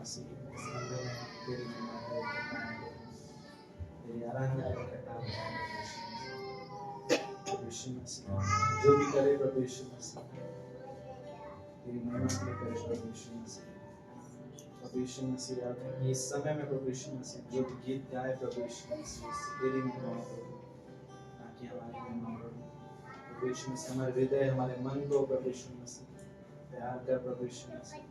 मसीह इस कमरे में तेरी महिमा को करता है, तेरी आराधना करता है प्रभु यीशु मसीह। जो भी करे प्रभु यीशु मसीह तेरी महिमा के लिए करे प्रभु यीशु मसीह। प्रभु यीशु मसीह इस समय में प्रभु यीशु मसीह जो भी गीत गाए प्रभु यीशु मसीह तेरी महिमा हो प्रभु, ना कि हमारी महिमा हो प्रभु यीशु मसीह। हमारे हृदय हमारे मन को प्रभु यीशु मसीह तैयार कर प्रभु यीशु मसीह,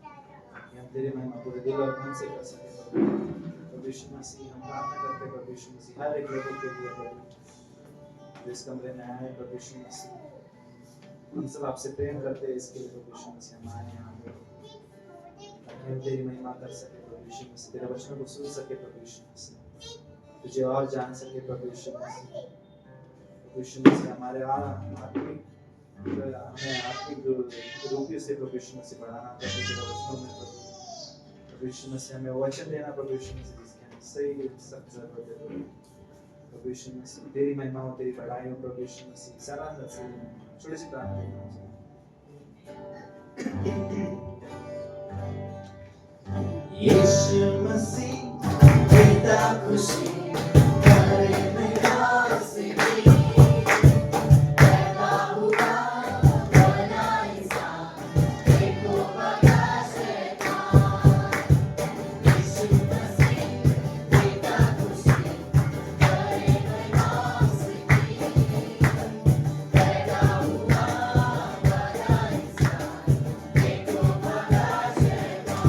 कि हम तेरी महिमा पूरे दिल और मन से कर सके प्रभु यीशु मसीह। हम प्रार्थना करते प्रभु यीशु मसीह हर एक लोगों के लिए प्रभु जो इस कमरे में आए प्रभु यीशु मसीह, हम सब आपसे प्रेम करते हैं इसके लिए प्रभु यीशु मसीह। हम आए यहाँ पे ताकि हम तेरी महिमा कर सके प्रभु यीशु मसीह, तेरे वचनों को सुन सके प्रभु यीशु मसीह, तुझे और जान सके प्रभु यीशु मसीह। प्रभु यीशु मसीह हमारे आत्मिक रूपियों से प्रभु यीशु मसीह बढ़ाना प्रभु तेरे वचनों में प्रभु यीशु मसीह। हमें वचन देना प्रभु यीशु मसीह जिसके हम सही सख्त जरूरत है प्रभु यीशु मसीह। तेरी महिमा हो, तेरी बड़ाई हो प्रभु यीशु मसीह। सारा छोटी सी प्रार्थना यीशु मसीह पिता खुशी करे मेरा सिरी पैदा हुआ बना इंसान देखो बड़ा शैतान। यीशु मसीह पिता खुशी करे मेरा सिरी पैदा हुआ बना इंसान देखो बड़ा शैतान।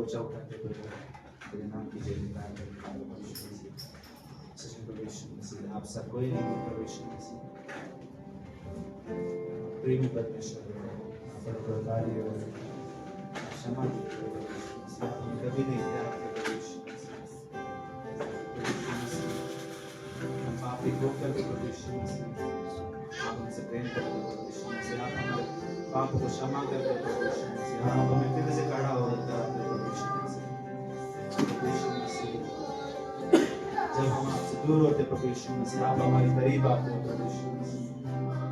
ऊंचा उठाते हुए तेरे नाम की जय जयकार करते हैं प्रभु यीशु मसीह। सच्चे प्रभु यीशु मसीह, आप सब कोई नहीं है प्रभु यीशु मसीह। प्रेमी परमेश्वर पर प्रभारी और क्षमा देते हुए प्रभु यीशु मसीह, आप हमें कभी नहीं त्यागते प्रभु यीशु मसीह। प्रभु यीशु मसीह, हम पापी होकर भी प्रभु यीशु मसीह आप हमसे प्रेम करते प्रभु यीशु मसीह। आप हमारे पाप को क्षमा करते प्रभु यीशु मसीह। आप हमें फिर से खड़ा होता प्रभु यीशु मसीह। प्रभु यीशु मसीह, जब हम आपसे दूर होते प्रभु यीशु मसीह, आप हमारे करीब आते हो प्रभु यीशु मसीह।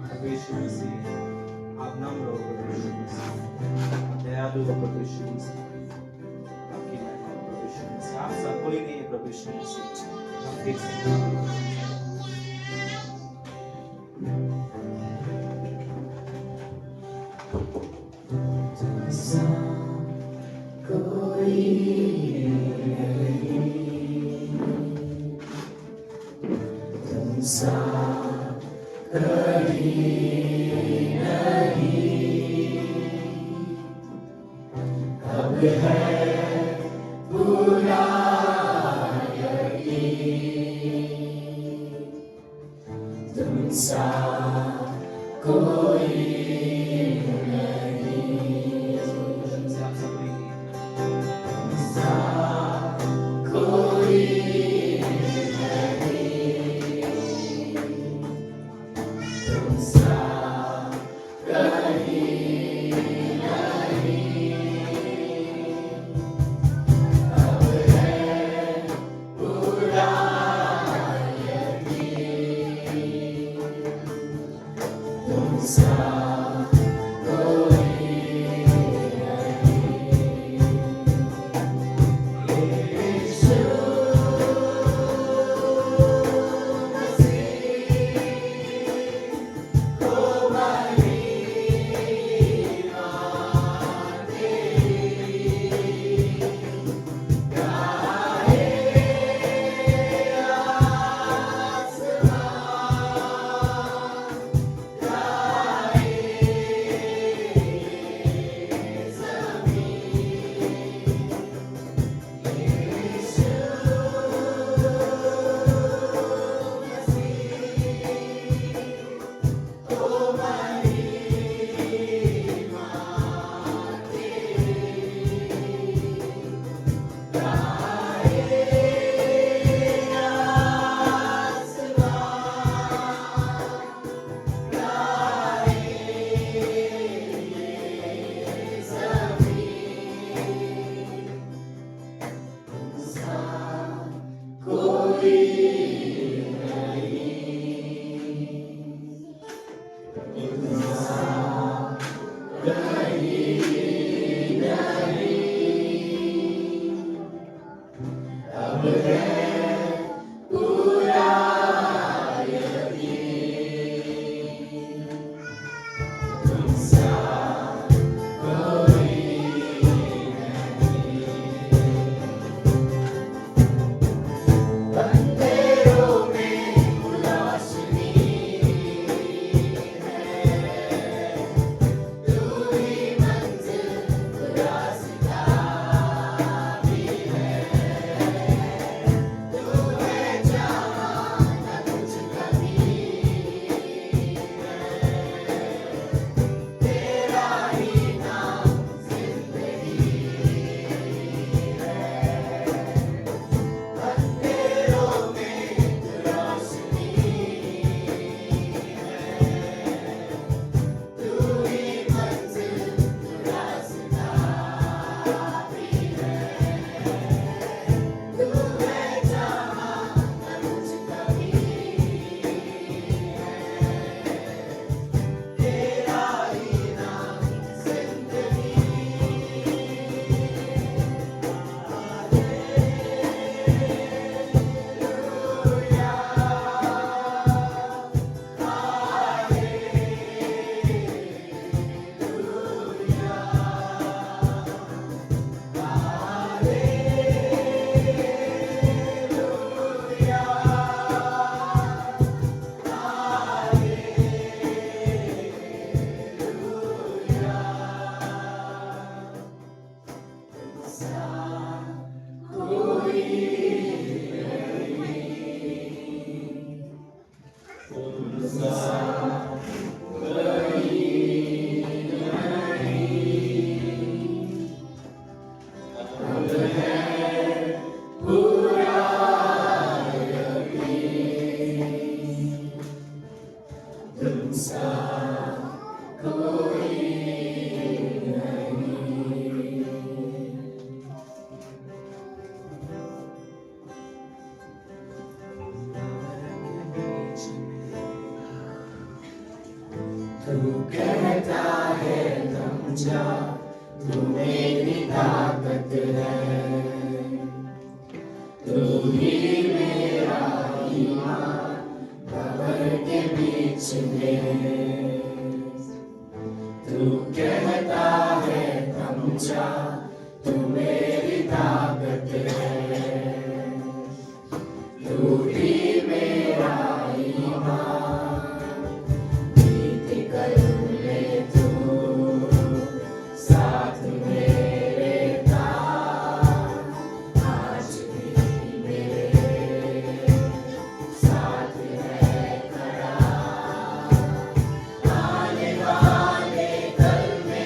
प्रभु यीशु मसीह, आप नम्र हो प्रभु यीशु मसीह, आप दयालु हो प्रभु यीशु मसीह। आपकी महिमा हो प्रभु यीशु मसीह। आप सब कोई नहीं है प्रभु यीशु मसीह। हम देख सकते हैं जा, तू मेरी ताकत है। तू ही मेरा ईमान, कब्र के बीच में। तू कहता है थम जा, तू मेरी ताकत है। तू ही मेरा ईमान, बीत कर ले तू साथ मेरे था, आज भी मेरे साथ है खड़ा। आने वाले कल में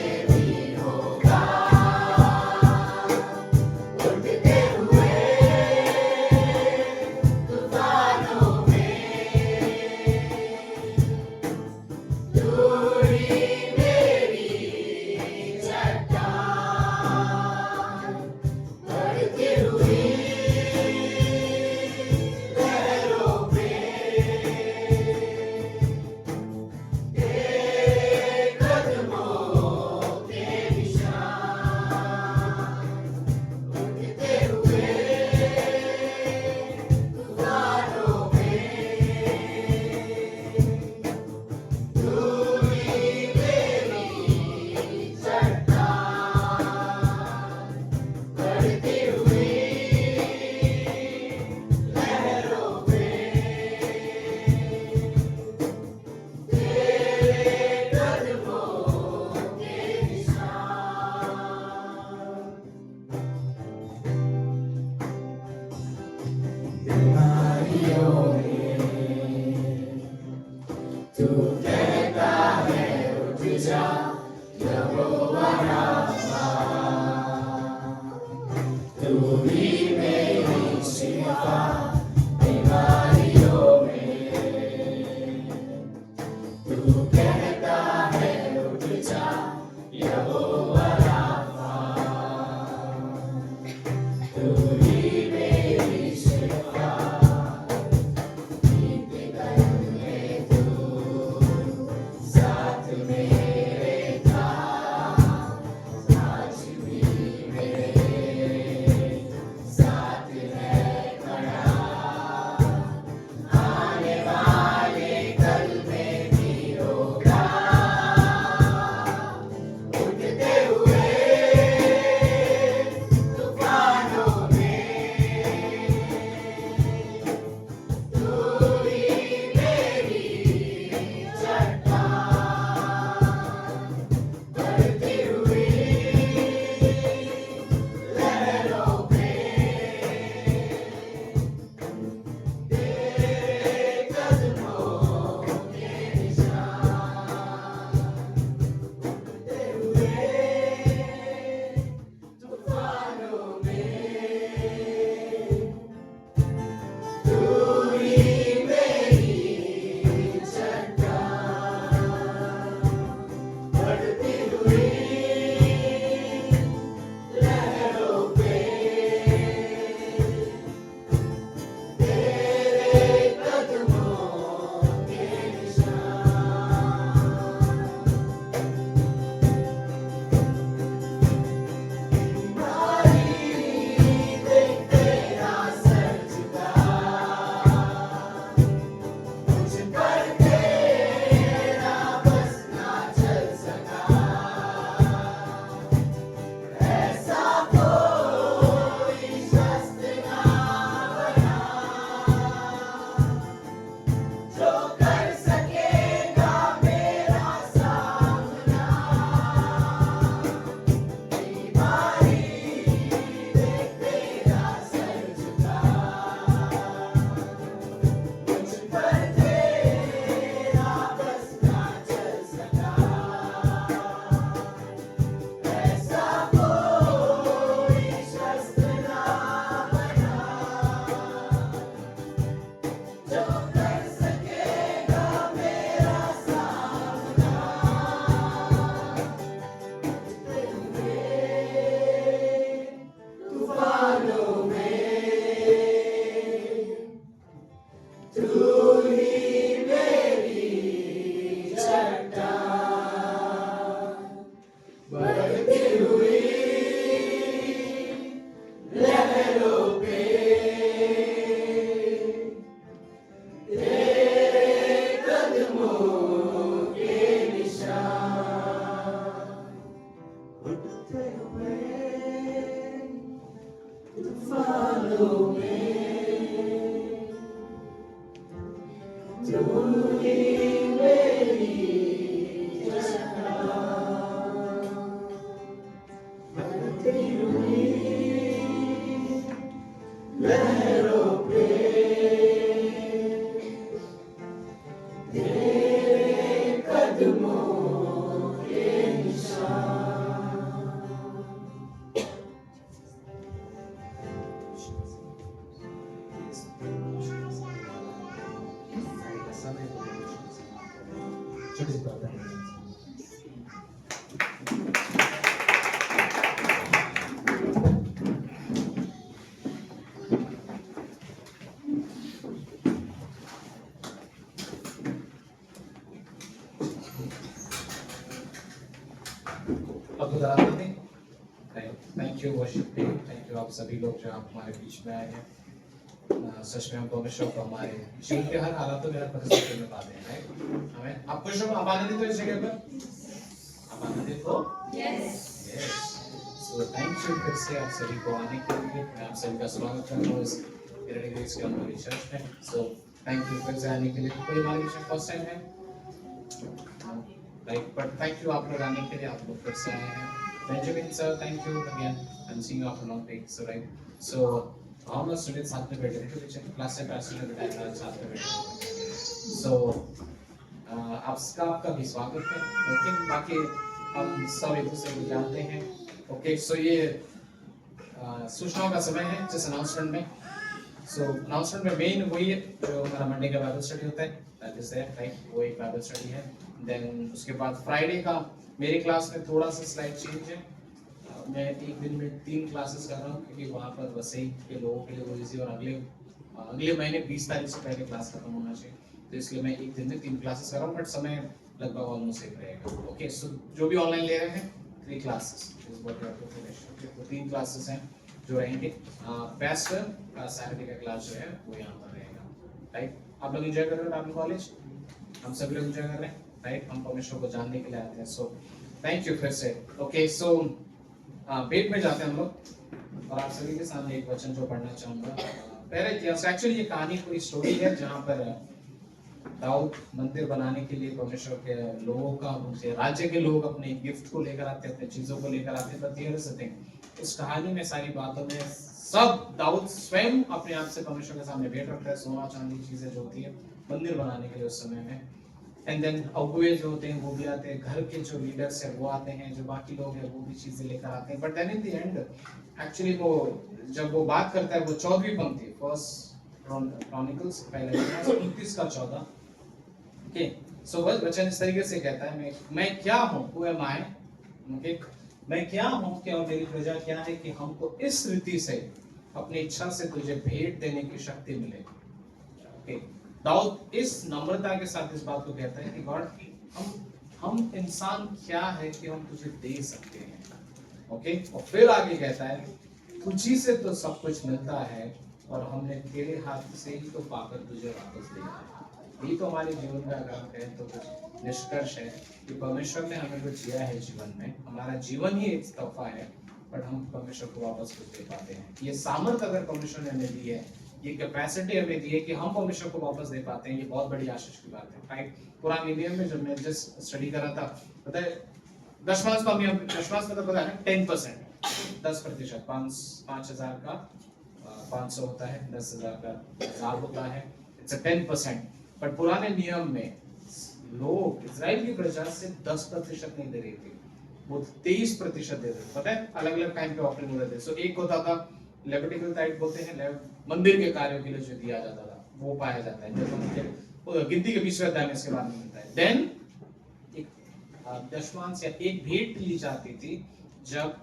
बढ़ती हुई लहरों पे तेरे कदमों के निशान, उठते हुए तूफानों में तू ही मेरी जगह, बढ़ती हुई लहरों पे तेरे कदमों के निशान। समय को छोटी सी बात है। अब तो डरा नहीं। Thank you worship team, thank you आप सभी लोग जो आप हमारे बीच में आए हैं। सच में हम परमेश्वर को हमारे जीवन के हर हालातों में हर परिस्थिति में पाते हैं, राइट? हमें आप खुश हो, आप आनंदित हो इस जगह पर? आप आनंदित हो? यस। सो थैंक यू फिर से आप सभी को आने के लिए। मैं आप सभी का स्वागत करता हूँ इस इरनी ग्रेस कैम्परी चर्च में। सो थैंक यू फिर से आने के लिए। कोई हमारे बीच में फर्स्ट टाइम है? राइट, बट थैंक यू आप लोग आने के लिए, आप लोग फिर से आए हैं। Benjamin sir, thank you again, I am seeing you after long break. So right, so हम लोग स्टूडेंट साथ में बैठे थे, पीछे क्लास से पैसे में बैठाया साथ में बैठे। सो आपका भी स्वागत है। ओके, बाकी हम सब एक दूसरे को जानते हैं। ओके, सो ये सूचनाओं का समय है जिस अनाउंसमेंट में। सो अनाउंसमेंट में मेन वही है जो हमारा मंडे का बाइबल स्टडी होता है, दैट इज देयर, राइट? वो एक बाइबल स्टडी है। देन उसके बाद फ्राइडे का मेरी क्लास में थोड़ा सा स्लाइड चेंज है। मैं एक दिन में 3 क्लासेस कर रहा हूँ क्योंकि वहाँ पर वसई के लोगों के लिए वो इजी, और अगले महीने 20 तारीख से पहले क्लास खत्म होना चाहिए, तो इसलिए मैं एक दिन में 3 क्लासेस कर रहा हूँ, बट समय लगभग ऑलमोस्ट सेम रहेगा। ओके, सो जो भी ऑनलाइन ले रहे हैं 3 classes is what you have to finish. Okay, तो 3 क्लासेस हैं जो रहेंगे। बेस्ट सैटरडे का क्लास जो है वो यहाँ पर रहेगा, राइट? आप लोग एंजॉय कर रहे हो बाइबल कॉलेज? हम सभी लोग एंजॉय कर रहे हैं, राइट? हम परमेश्वर को जानने के लिए आते हैं। सो थैंक यू फिर से। ओके, सो पेट में जाते हैं हम लोग, और आप सभी के सामने एक वचन जो पढ़ना चाहूंगा। पहले इतिहास, एक्चुअली ये कहानी पूरी स्टोरी है जहाँ पर दाऊद मंदिर बनाने के लिए परमेश्वर के लोगों का, उनके राज्य के लोग अपने गिफ्ट को लेकर आते हैं, अपने चीजों को लेकर आते हैं। But here is the thing, इस कहानी में सारी बातों में सब दाऊद स्वयं अपने आप से परमेश्वर के सामने भेंट रखता है, सोना चांदी चीजें जो होती है मंदिर बनाने के लिए उस समय में। एंड देन अगुए जो होते हैं वो भी आते हैं, घर के जो लीडर्स है वो आते हैं, जो बाकी लोग हैं वो भी चीजें लेकर आते हैं। But then in the end actually वो जब वो बात करता है, वो 14वीं पंक्ति, फर्स्ट क्रॉनिकल्स पहले 29 का 14। ओके, सो बस वचन इस तरीके से कहता है, मैं क्या हूँ, हु एम आई? ओके, मैं क्या हूँ क्या और मेरी प्रजा क्या है कि हमको इस रीति से अपनी इच्छा से तुझे भेंट देने की शक्ति मिले। ओके, दाऊद इस नम्रता के साथ इस बात को कहता है कि गॉड, हम इंसान क्या है कि हम तुझे दे सकते हैं। ओके, और फिर आगे कहता है, तुझी से तो सब कुछ मिलता है और हमने तेरे हाथ से ही तो पाकर तुझे वापस दिया है। यही तो हमारे जीवन का अगर है तो कुछ निष्कर्ष है कि परमेश्वर ने हमें कुछ दिया है जीवन में, हमारा जीवन ही एक तोहफा है, बट हम परमेश्वर को वापस कुछ दे पाते हैं। ये सामर्थ्य अगर परमेश्वर ने हमें दी है, ये कैपेसिटी हमें दी है कि हम परमेश्वर को वापस दे पाते हैं, ये बहुत बड़ी आशीष की बात है, राइट? पुराने नियम में जब मैं जिस स्टडी कर रहा था, पता है दशमांश तो हमें दशमांश मतलब पता है 10%, 10%, 5,000 का 500 होता है, 10,000 का 1000 होता है, इट्स अ 10%। बट पुराने नियम में लोग इजराइल की प्रजा से 10% नहीं दे रहे थे, वो 23% दे रहे थे। पता है अलग अलग टाइम पे ऑफरिंग हो रहे थे। सो एक होता था लेविटिकल टाइप बोलते हैं, मंदिर के कार्यों के लिए जो दिया जाता था वो पाया जाता है, जब गिनती के 20वें अध्याय में इसके बारे में मिलता है। देन एक दशमांश या एक भेंट ली जाती थी जब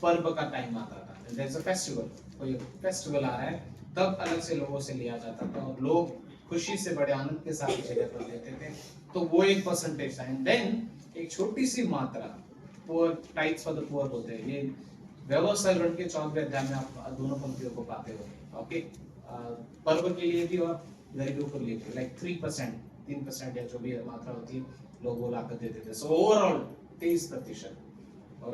पर्व का टाइम आता था, देयर इज अ फेस्टिवल, कोई फेस्टिवल आ रहा है, तब अलग से लोगों से लिया जाता था और लोग खुशी से बड़े आनंद के साथ जगह पर लेते थे, तो वो एक परसेंटेज था। एंड देन एक छोटी सी मात्रा poor tights for the poor बोलते हैं। ये व्यवस्था ऋण के 14वें अध्याय में आप दोनों पंक्तियों को पाते हो। ओके, पर्व के लिए भी और गरीबों के लिए भी, लाइक 3%, 3% या जो भी मात्रा होती है लोग वो लाकर देते थे। So overall 23%,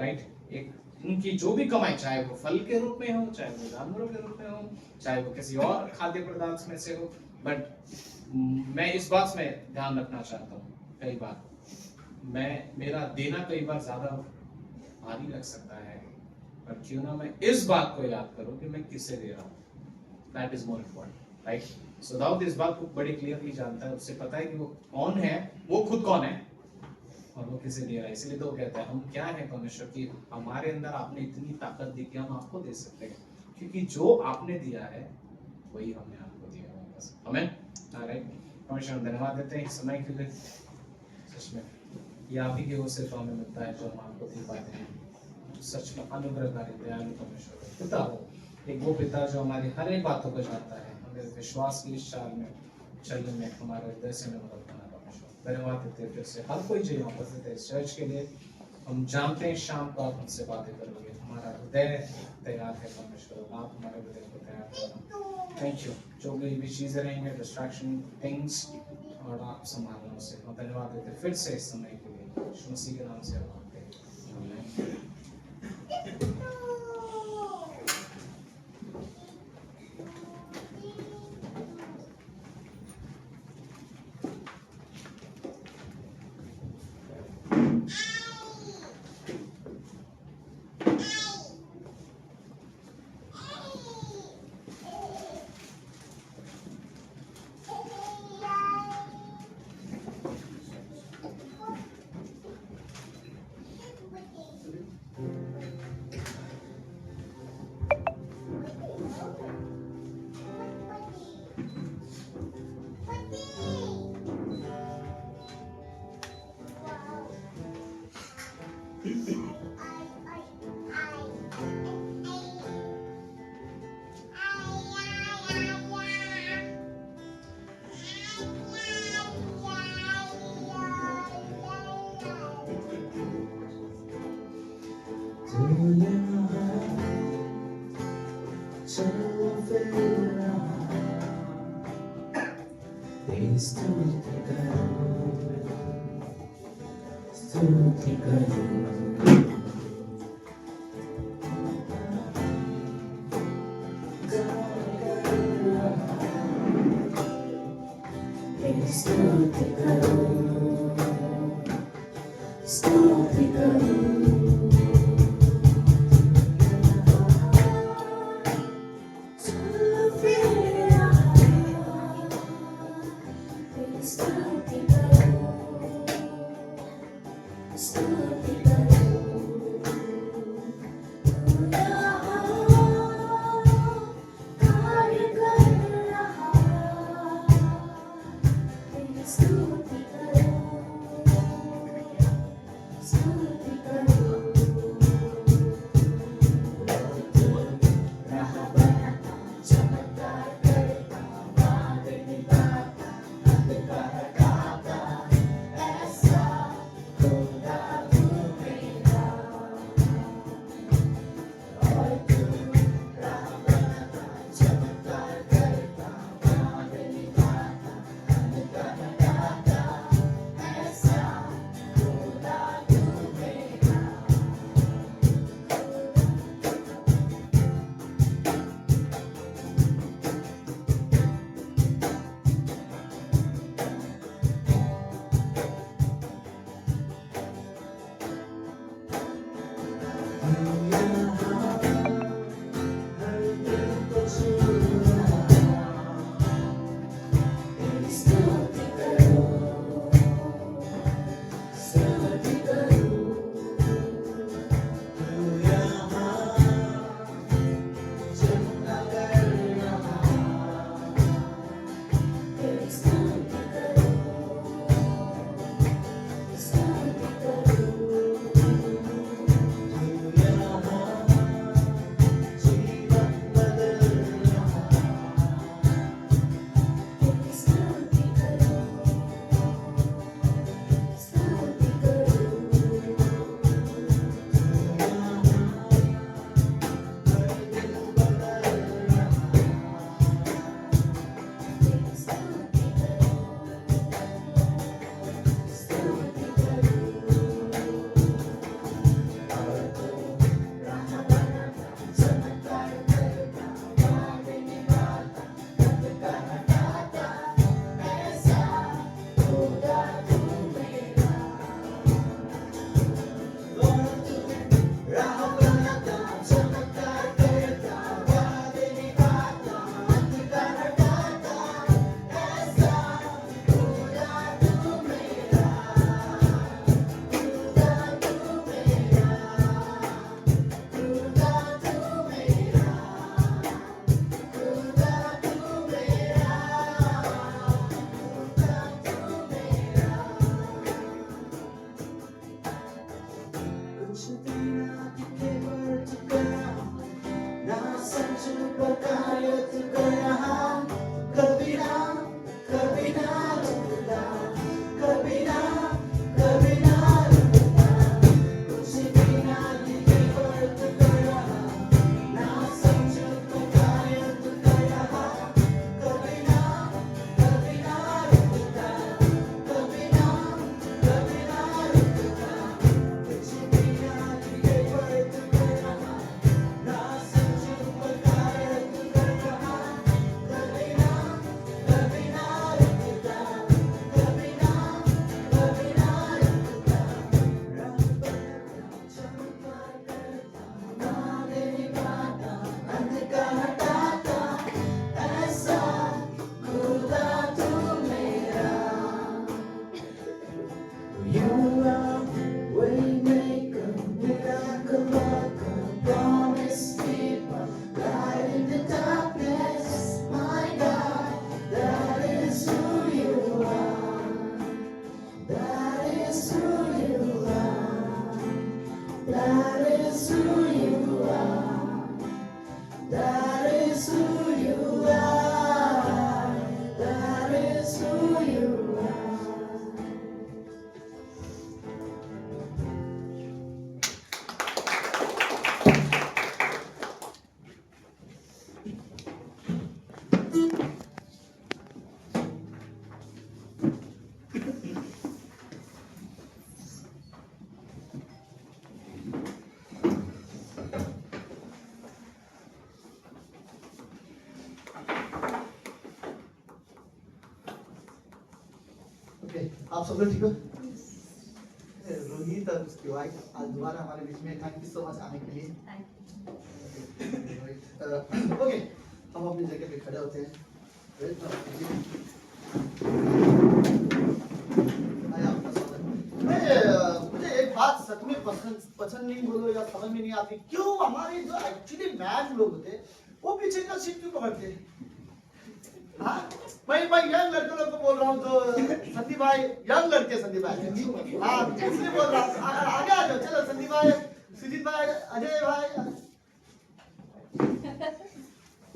right. एक उनकी जो भी कमाई, चाहे वो फल के रूप में हो, चाहे वो जानवरों के रूप में हो, चाहे वो किसी और खाद्य पदार्थ में से हो, बट मैं इस बात में ध्यान रखना चाहता हूँ, कई बार मेरा देना कई बार ज्यादा भारी लग सकता है, पर क्यों ना मैं इस बात को याद करूं कि मैं किससे दे रहा हूँ। That is more important, right. So Dawood इस बात को बड़ी क्लियरली जानता है, उससे पता है कि वो कौन है, वो खुद कौन है और वो किसे दे रहा है। इसलिए तो कहता है हम क्या है परमेश्वर की, हमारे अंदर आपने इतनी ताकत दी कि हम आपको दे सकते हैं, क्योंकि जो आपने दिया है वही हमने आपको दिया है। बस आमीन, राइट। परमेश्वर धन्यवाद देते हैं इस समय के लिए। सच में ये आप ही की ओर से हमें मिलता है जो हम आपको दे पाते हैं। सच में अनुग्रहकारी दयालु परमेश्वर पिता हो, एक वो पिता जो हमारी हर एक बातों को जानता है, हमें विश्वास की इस चाल में चलने में हमारे हृदय से मदद करना परमेश्वर। धन्यवाद देते हैं फिर से हर कोई जो यहाँ उपस्थित है इस चर्च के लिए। हम जानते हैं शाम को आप हमसे बातें करोगे, हमारा हृदय तैयार है परमेश्वर, आप हमारे हृदय को तैयार करना। Thank you. जो भी चीजें रहेंगे, डिस्ट्रैक्शन थिंग्स, और आप संभालना उसे। हम धन्यवाद देते हैं फिर से इस समय के लिए, यीशु मसीह के नाम से मांगते हैं, आमीन। आप सब लोग ठीक हो? रोहित और उसकी वाइफ आज दोबारा हमारे बीच में, थैंक यू सो मच आने के लिए। ओके, हम अपनी जगह पे खड़े होते हैं। मुझे एक बात सच में पसंद नहीं बोलो या समझ में नहीं आती, क्यों हमारे जो एक्चुअली मैन लोग होते वो पीछे का सीट क्यों पकड़ते हैं? हाँ, मैं यंग लड़के लोग को बोल रहा हूँ, जो संदीप भाई यंग लड़के, संदीप भाई हाँ इसलिए बोल रहा हूँ, आगे आ जाओ, चलो संदीप भाई, सुजीत भाई, अजय भाई,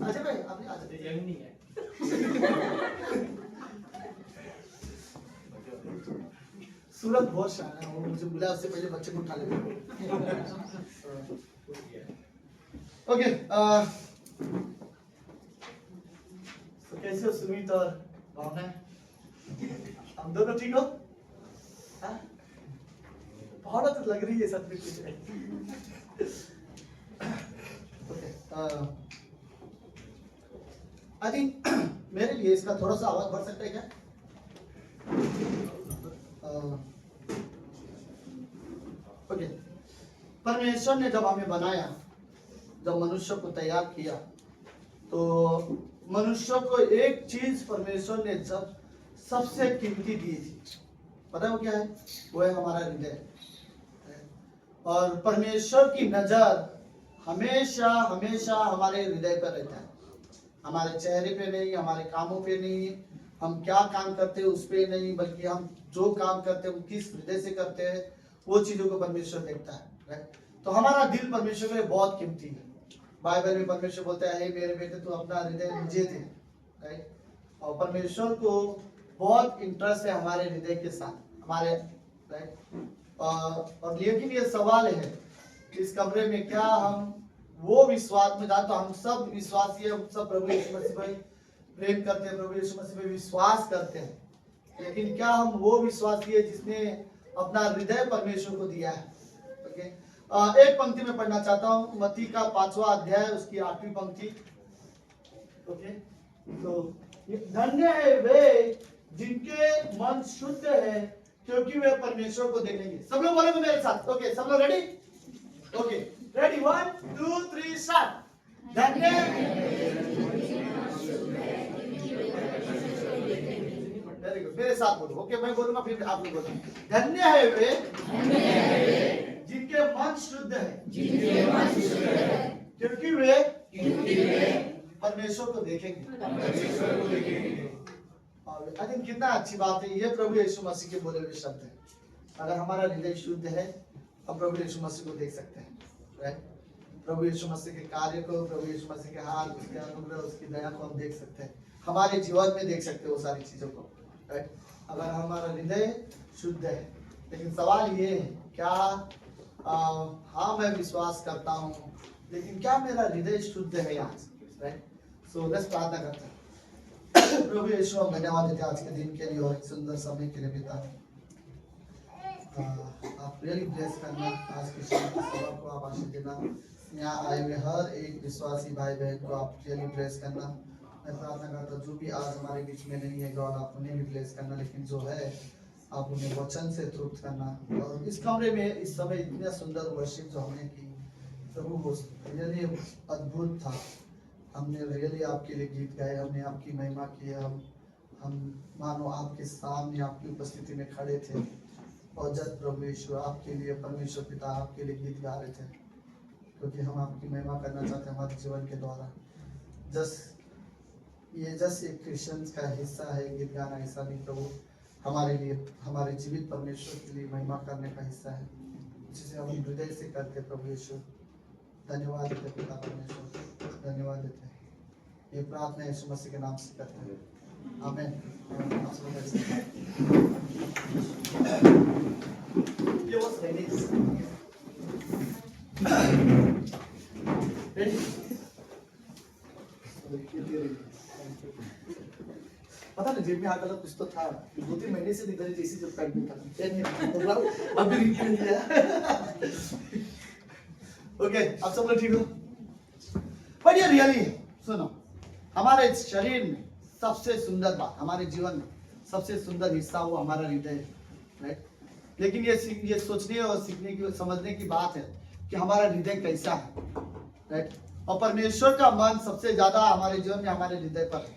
अजय भाई आप आ जाओ। यंग नहीं है। सूरत बहुत शान है, वो मुझे बुलाया, उससे पहले बच्चे को उठा लेते। ओके, तो कैसे हो सुमित और भावना? हम दोनों ठीक हो? हाँ? बहुत तो लग रही है सच में कुछ। ओके, आई थिंक मेरे लिए इसका थोड़ा सा आवाज बढ़ सकता है क्या? ओके, परमेश्वर ने जब हमें बनाया, जब मनुष्य को तैयार किया, तो मनुष्य को एक चीज परमेश्वर ने जब सबसे कीमती दी थी, पता है वो क्या है? वो है हमारा हृदय। और परमेश्वर की नजर हमेशा हमेशा हमारे हृदय पर रहता है, हमारे चेहरे पे नहीं, हमारे कामों पे नहीं, हम क्या काम करते हैं उस पे नहीं, बल्कि हम जो काम करते हैं वो किस हृदय से करते हैं, वो चीजों को परमेश्वर देखता है। राइट? तो हमारा दिल परमेश्वर के लिए बहुत कीमती है। बाइबल में परमेश्वर बोलता है, हे मेरे बेटे तू अपना हृदय मुझे दे। राइट? और परमेश्वर को बहुत इंटरेस्ट है हमारे हृदय के साथ, हमारे राइट। और लेकिन ये सवाल है इस कमरे में, क्या हम वो विश्वास में जाते? हम सब विश्वासी है, हम सब प्रभु यीशु मसीह पर प्रेम करते हैं, प्रभु यीशु मसीह पर विश्वास करते हैं, लेकिन क्या हम वो विश्वासी है जिसने अपना हृदय परमेश्वर को दिया है? ओके, एक पंक्ति में पढ़ना चाहता हूँ, मत्ती का 5वां अध्याय, उसकी 8वीं पंक्ति। ओके, तो धन्य है वे जिनके मन शुद्ध है, क्योंकि वे परमेश्वर को देखेंगे। सब लोग बोलेंगे मेरे साथ। ओके, सब लोग रेडी? Okay, ready, 1 2 3 start. धन्य, वेरी गुड, मेरे साथ बोलो। ओके, मैं बोलूंगा फिर आप लोग बोलो। धन्य है वे जिनके मन शुद्ध है, क्योंकि वे परमेश्वर को देखेंगे। आई थिंक कितना अच्छी बात है, ये प्रभु यीशु मसीह के बोले हुए शब्द है। अगर हमारा हृदय शुद्ध है, हम प्रभु यीशु मसीह को देख सकते हैं। राइट? प्रभु यीशु मसीह के कार्य को, प्रभु यीशु मसीह के हाथ, उसके अनुग्रह, उसकी दया को हम देख सकते हैं, हमारे जीवन में देख सकते हैं वो सारी चीजों को। राइट? अगर हमारा हृदय शुद्ध है, लेकिन सवाल ये है, क्या हाँ मैं विश्वास करता हूँ, लेकिन क्या मेरा हृदय शुद्ध है आज? राइट? सो लेट्स प्रार्थना करते हैं। प्रभु यीशु, हम धन्यवाद देते हैं आज के दिन के लिए और एक सुंदर समय के लिए। पिता, आप रियली ब्लेस करना, आज की शाम की सभा को आप आशीष देना, यहाँ आए हुए हर एक विश्वासी भाई बहन को आप रियली ब्लेस करना। मैं प्रार्थना करता हूँ जो भी आज हमारे बीच में नहीं है गॉड, आप उन्हें भी ब्लेस करना, लेकिन जो है आप उन्हें वचन से तृप्त करना। और इस कमरे में इस समय इतना सुंदर वर्शिप जो हमने की प्रभु, वो रियली अद्भुत था। हमने रियली आपके लिए गीत गाए, हमने आपकी महिमा की, हम मानो आपके सामने आपकी उपस्थिति में खड़े थे और जब प्रभु यीशु आपके लिए, परमेश्वर पिता आपके लिए गीत गा रहे थे, क्योंकि हम आपकी महिमा करना चाहते हैं हमारे जीवन के द्वारा। ये एक क्रिश्चियंस का हिस्सा है गीत गाना, ऐसा नहीं प्रभु, हमारे लिए, हमारे जीवित परमेश्वर के लिए महिमा करने का हिस्सा है, जिसे हम हृदय से करते। प्रभु यीशु धन्यवाद देते पिता परमेश्वर, धन्यवाद देते हैं। ये प्रार्थना यीशु मसीह के नाम से करते हैं, आमीन। ये was पता नहीं जेब में हाथ कुछ तो था, 2-3 महीने से इधर जैसी जो पैंट में था, अभी निकल गया। ओके, अब सब लोग ठीक हो? पर ये रियली है, सुनो, हमारे शरीर में सबसे सुंदर बात, हमारे जीवन में सबसे सुंदर हिस्सा वो हमारा हृदय है। राइट। लेकिन ये सोचने और सीखने की समझने की बात है कि हमारा हृदय कैसा है, राइट। और परमेश्वर का मन सबसे ज्यादा हमारे जीवन में हमारे हृदय पर है।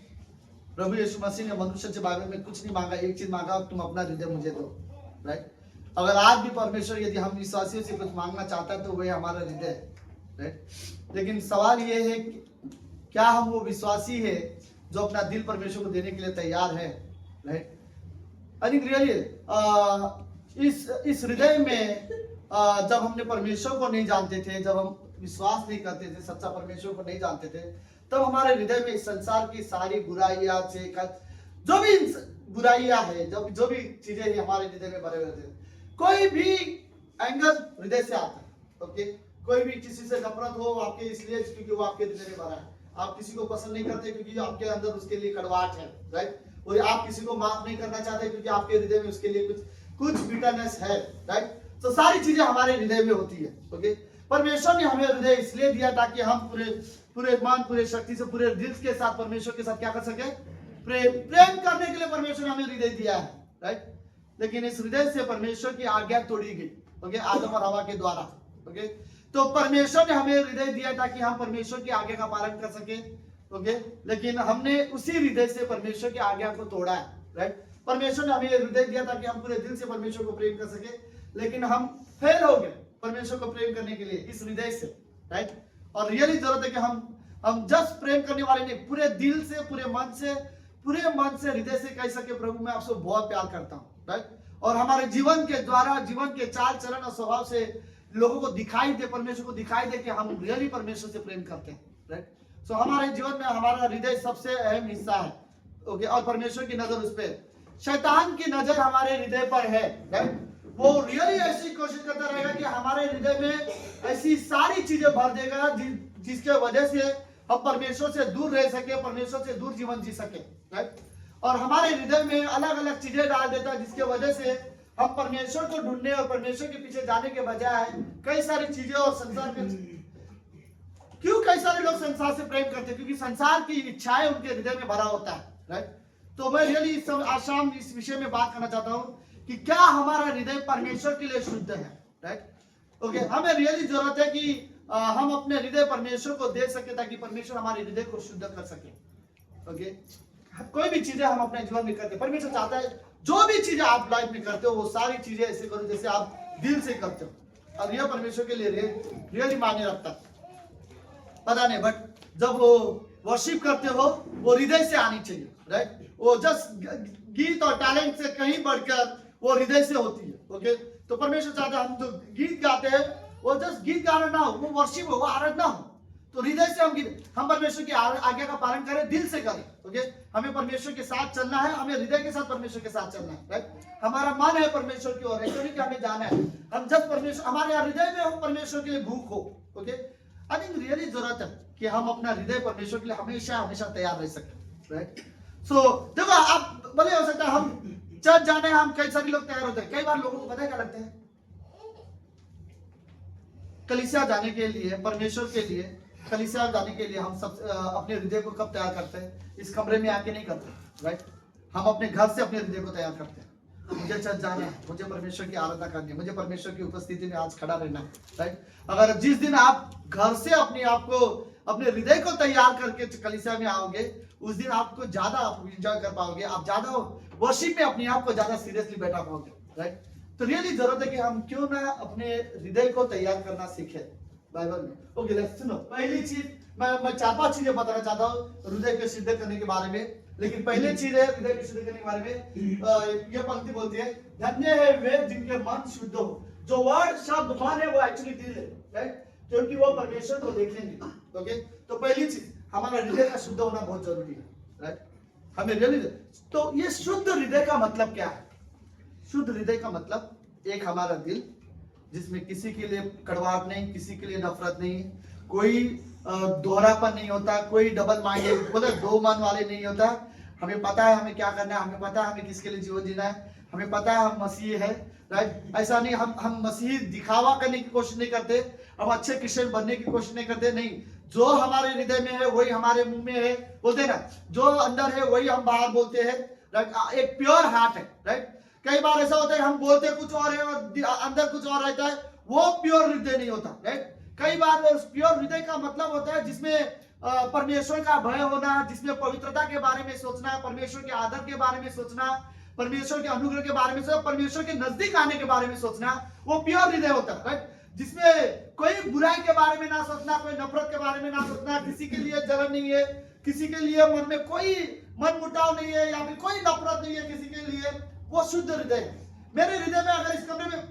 प्रभु यीशु मसीह ने मनुष्य से बाइबल में कुछ नहीं मांगा, एक चीज मांगा, तुम अपना हृदय मुझे दो, राइट। अगर आज भी परमेश्वर यदि हम विश्वासियों से कुछ मांगना चाहता है तो वह हमारा हृदय है, राइट। लेकिन सवाल ये है कि क्या हम वो विश्वासी है जो अपना दिल परमेश्वर को देने के लिए तैयार है, राइट। आई थिंक रियली इस हृदय में जब हमने परमेश्वर को नहीं जानते थे, जब हम विश्वास नहीं करते थे, सच्चा परमेश्वर को नहीं जानते थे, तब हमारे हृदय में इस संसार की सारी बुराइयां से जो भी बुराइयां है, जो भी चीजें हैं हमारे हृदय में भरे हुए थे। कोई भी एंगर हृदय से आता है, ओके। कोई भी किसी से नफरत हो आपके इसलिए क्योंकि वो आपके हृदय में भरा है। आप किसी को पसंद नहीं करते क्योंकि आपके अंदर उसके लिए कड़वाहट है, राइट। और आप किसी को माफ नहीं करना चाहते क्योंकि आपके हृदय में उसके लिए कुछ बिटरनेस है, राइट। तो सारी चीजें हमारे हृदय में होती है, ओके। परमेश्वर ने हमें हृदय इसलिए दिया ताकि हम पूरे मन, पूरे शक्ति से, पूरे दिल के साथ परमेश्वर के साथ क्या कर सके, प्रेम करने के लिए परमेश्वर ने हमें हृदय दिया है, राइट। लेकिन इस हृदय से परमेश्वर की आज्ञा तोड़ी गई, ओके, आदम और हवा के द्वारा, ओके। तो परमेश्वर ने हमें हृदय दिया ताकि हम परमेश्वर की आज्ञा का पालन कर सके, ओके। लेकिन हमने उसी हृदय से परमेश्वर की आज्ञा को तोड़ा है, राइट। परमेश्वर ने हमें हृदय दिया ताकि हम पूरे दिल से परमेश्वर को प्रेम कर सके, लेकिन हम फेल हो गए परमेश्वर को प्रेम करने के लिए इस हृदय से, राइट। और रियली जरूरत है कि हम जस्ट प्रेम करने वाले नहीं, पूरे दिल से, पूरे मन से, हृदय से कह सके प्रभु मैं आपसे बहुत प्यार करता हूँ, राइट। और हमारे जीवन के द्वारा, जीवन के चाल चलन और स्वभाव से लोगों को दिखाई दे, परमेश्वर को दिखाई दे कि हम रियली परमेश्वर से प्रेम करते हैं, राइट। सो हमारे जीवन में हमारा हृदय सबसे अहम हिस्सा है, ओके। और परमेश्वर की नजर उस पर, शैतान की नजर हमारे हृदय पर है, राइट। वो रियली ऐसी कोशिश करता रहेगा कि हमारे हृदय में ऐसी सारी चीजें भर देगा जिसके वजह से हम परमेश्वर से दूर रह सके, परमेश्वर से दूर जीवन जी सके, राइट। और हमारे हृदय में अलग अलग चीजें डाल देता है जिसके वजह से हम परमेश्वर को ढूंढने और परमेश्वर के पीछे जाने के बजाय कई सारी चीजें और संसार में, क्यों कई सारे लोग संसार से प्रेम करते हैं? क्योंकि संसार की इच्छाएं उनके हृदय में भरा होता है, राइट। तो मैं रियली आज शाम इस विषय में बात करना चाहता हूँ कि क्या हमारा हृदय परमेश्वर के लिए शुद्ध है, राइट, ओके। हमें रियली जरूरत है कि हम अपने हृदय परमेश्वर को दे सके ताकि परमेश्वर हमारे हृदय को शुद्ध कर सके, ओके। कोई भी चीजें हम अपने जीवन में करते, परमेश्वर चाहता है जो भी चीजें आप लाइफ में करते हो वो सारी चीजें ऐसे करो जैसे आप दिल से करते हो, और यह परमेश्वर के लिए रियली मायने रखता है। पता नहीं, बट जब वो वर्शिप करते हो वो हृदय से आनी चाहिए, राइट। वो जस्ट गीत और टैलेंट से कहीं बढ़कर वो हृदय से होती है, ओके। तो परमेश्वर चाहता है हम जो गीत गाते हैं वो जस्ट गीत गाना ना हो, वो वर्शिप हो, वो आराधना हो। तो हृदय से हम परमेश्वर की आज्ञा का पालन करें, दिल से करें, ओके। हमें परमेश्वर के साथ चलना है, हमें हृदय के साथ परमेश्वर के साथ चलना है, राइट। हमारा मन है परमेश्वर की ओर, ऐसा नहीं कि हमें जाना है। हम जब परमेश्वर हमारे हृदय में हो, परमेश्वर के लिए भूख हो, ओके। आई थिंक रियली जरूरत है कि हम अपना हृदय परमेश्वर के लिए हमेशा तैयार रह सके, राइट। सो देखो, आप भले हो सकता है हम चर्च जाने हम कई सारे लोग तैयार होते हैं, कई बार लोगों को पता है क्या लगता है, कलीसिया जाने के लिए, परमेश्वर के लिए कलीसिया जाने के लिए हम सब अपने हृदय को कब तैयार करते हैं? इस कमरे में आके नहीं करते, राइट। हम अपने घर से अपने हृदय को तैयार करते हैं। मुझे चर्च जाना है, मुझे परमेश्वर की आराधना करनी है, मुझे परमेश्वर की उपस्थिति में आज खड़ा रहना है, राइट। अगर जिस दिन आप घर से अपने आप को, अपने हृदय को तैयार करके कलीसिया में आओगे, उस दिन आपको ज्यादा आप एंजॉय कर पाओगे, आप ज्यादा वर्शिप में अपने आप को ज्यादा सीरियसली बैठा पाओगे, राइट। तो रियली जरूरत है कि हम क्यों ना अपने हृदय को तैयार करना सीखें बाइबल में, ओके। लेट्स सुनो, पहली चीज मैं 4-5 चीजें बताना चाहता हूँ हृदय को सिद्ध करने के बारे में। लेकिन पहले चीज है हृदय को सिद्ध करने के बारे में, यह पंक्ति बोलती है, धन्य है वे जिनके मन शुद्ध हो। जो वर्ड शब्द मन है वो एक्चुअली दिल है, राइट, क्योंकि वो परमेश्वर को देख लेंगे, ओके। तो पहली चीज हमारा हृदय का शुद्ध होना बहुत जरूरी है, राइट। हमें रियली, तो ये शुद्ध हृदय का मतलब क्या है? शुद्ध हृदय का मतलब एक हमारा दिल जिसमें किसी के लिए कड़वाहट नहीं, किसी के लिए नफरत नहीं, कोई दोहरापन नहीं होता, कोई डबल माइंडेड मतलब दो मन वाले नहीं होता। हमें पता है हमें क्या करना है, हमें पता है हमें किसके लिए जीवन जीना है, हमें पता है हम मसीह है, राइट। ऐसा नहीं हम मसीह दिखावा करने की कोशिश नहीं करते, हम अच्छे क्रिश्चियन बनने की कोशिश नहीं करते, नहीं। जो हमारे हृदय में है वही हमारे मुंह में है, बोलते हैं ना, जो अंदर है वही हम बाहर बोलते हैं, राइट। एक प्योर हार्ट है, राइट। कई बार ऐसा होता है हम बोलते कुछ और है और अंदर कुछ और रहता है, वो प्योर हृदय नहीं होता, राइट। कई बार प्योर हृदय का मतलब होता है जिसमें परमेश्वर का भय होना, जिसमें पवित्रता के बारे में सोचना, परमेश्वर के आदर के बारे में सोचना, परमेश्वर के अनुग्रह के बारे में सोचना, परमेश्वर के नजदीक आने के बारे में सोचना, वो प्योर हृदय होता है, राइट। जिसमें कोई बुराई के बारे में ना सोचना, कोई नफरत के बारे में ना सोचना, किसी के लिए जलन नहीं है, किसी के लिए मन में कोई मन मुटाव नहीं है, या फिर कोई नफरत नहीं है किसी के लिए, वो शुद्ध हृदय है। मेरे हृदय में अगर इस कमरे में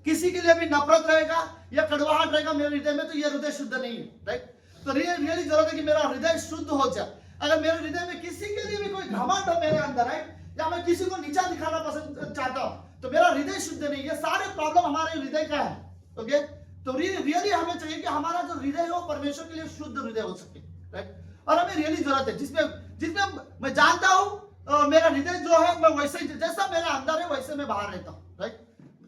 किसी के लिए भी नफरत रहेगा या कड़वाहट रहेगा मेरे हृदय में, तो ये हृदय शुद्ध नहीं है, राइट। तो रियली जरूरत है कि मेरा हृदय शुद्ध हो जाए। अगर मेरे हृदय में किसी के लिए भी कोई घमंड हो मेरे अंदर है, या मैं किसी को नीचा दिखाना पसंद चाहता हूं, तो मेरा हृदय शुद्ध नहीं है। सारे प्रॉब्लम हमारे हृदय का है, ओके। तो रियली हमें चाहिए कि हमारा जो हृदय है वो परमेश्वर के लिए शुद्ध हृदय हो सके, राइट। और हमें रियली जरूरत है जिसमें मैं जानता हूं मेरा हृदय जो है मैं वैसे ही, जैसा मेरा अंदर है वैसे मैं बाहर रहता हूं, राइट।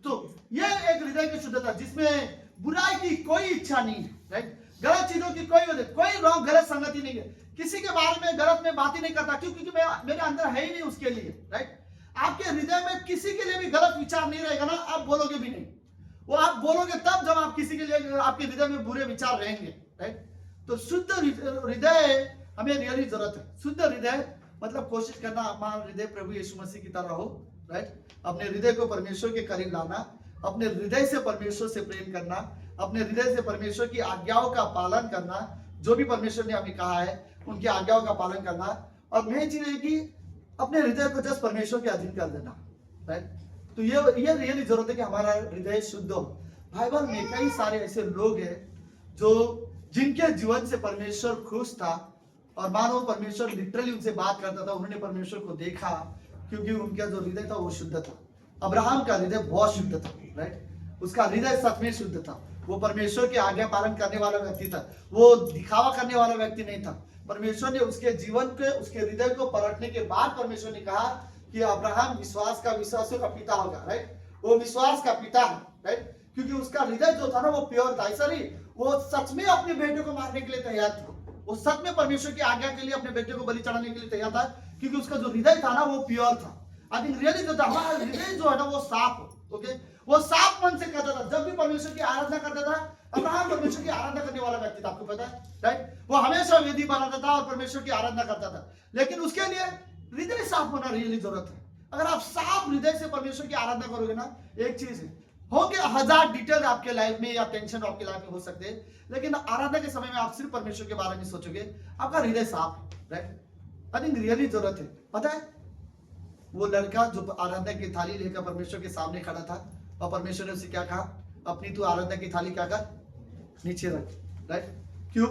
तो ये एक हृदय की शुद्धता जिसमें बुराई की कोई इच्छा नहीं है, राइट। गलत चीजों की कोई रॉन्ग गलत संगति नहीं है, किसी के बारे में गलत में बात ही नहीं करता, क्योंकि मेरे अंदर है ही नहीं उसके लिए, राइट। आपके हृदय में किसी के लिए भी गलत विचार नहीं रहेगा ना, आप बोलोगे भी नहीं। वो आप बोलोगे तब जब आप किसी के लिए आपके हृदय में बुरे विचार रहेंगे, राइट। तो शुद्ध हृदय हमें रियली जरूरत है। शुद्ध हृदय मतलब कोशिश करना हमारा हृदय प्रभु यीशु मसीह की तरह हो, राइट। अपने हृदय को परमेश्वर के करीब लाना, अपने हृदय से परमेश्वर से प्रेम करना, अपने हृदय से परमेश्वर की आज्ञाओं का पालन करना, जो भी परमेश्वर ने हमें कहा है उनकी आज्ञाओं का पालन करना। और मेन चीज है कि अपने हृदय को जस्ट परमेश्वर के अधीन कर देना, राइट। तो ये रियली जरूरत है कि हमारा हृदय शुद्ध हो। बाइबल में कई सारे ऐसे लोग हैं जो जिनके जीवन से परमेश्वर खुश था, और मानो परमेश्वर लिटरली उनसे बात करता था, उन्होंने परमेश्वर को देखा क्योंकि उनका जो हृदय था वो शुद्ध था। अब्राहम का हृदय बहुत शुद्ध था, राइट। उसका हृदय सच में शुद्ध था, वो परमेश्वर के आज्ञा पालन करने वाला व्यक्ति था, वो दिखावा करने वाला व्यक्ति नहीं था। परमेश्वर ने उसके जीवन के उसके हृदय को परखने के बाद परमेश्वर ने कहा कि अब्राहम विश्वासों का पिता होगा, राइट। वो विश्वास का पिता है, राइट, क्योंकि उसका हृदय जो था ना वो प्योर था। ऐसा नहीं वो सच में अपने बेटे को मारने के लिए तैयार था, वो सच में परमेश्वर की आज्ञा के लिए अपने बेटे को बलि चढ़ाने के लिए तैयार था, क्योंकि उसका जो हृदय था ना वो प्योर था। आई थिंक रियली जो था हमारा हृदय जो है ना वो साफ हो, ओके। वो साफ मन से करता था। जब भी परमेश्वर की आराधना करता था, अब्राहम परमेश्वर की आराधना करने वाला व्यक्ति था, आपको पता है, राइट। वो हमेशा वेदी बनाता था और परमेश्वर की आराधना करता था, लेकिन उसके लिए हृदय साफ होना रियली जरूरत है। अगर आप साफ हृदय से परमेश्वर की आराधना करोगे ना, एक चीज है, होंगे 1000 डिटेल आपके लाइफ में या टेंशन आपके लाइफ में हो सकते हैं, लेकिन आराधना के समय में आप सिर्फ परमेश्वर के बारे में सोचोगे, आपका हृदय साफ है, राइट। आई थिंक रियली जरूरत है। पता है वो लड़का जो आराधना की थाली लेकर परमेश्वर के सामने खड़ा था, और परमेश्वर ने उसे क्या कहा, अपनी तू आराधना की थाली क्या कर, नीचे रख, राइट। क्यों?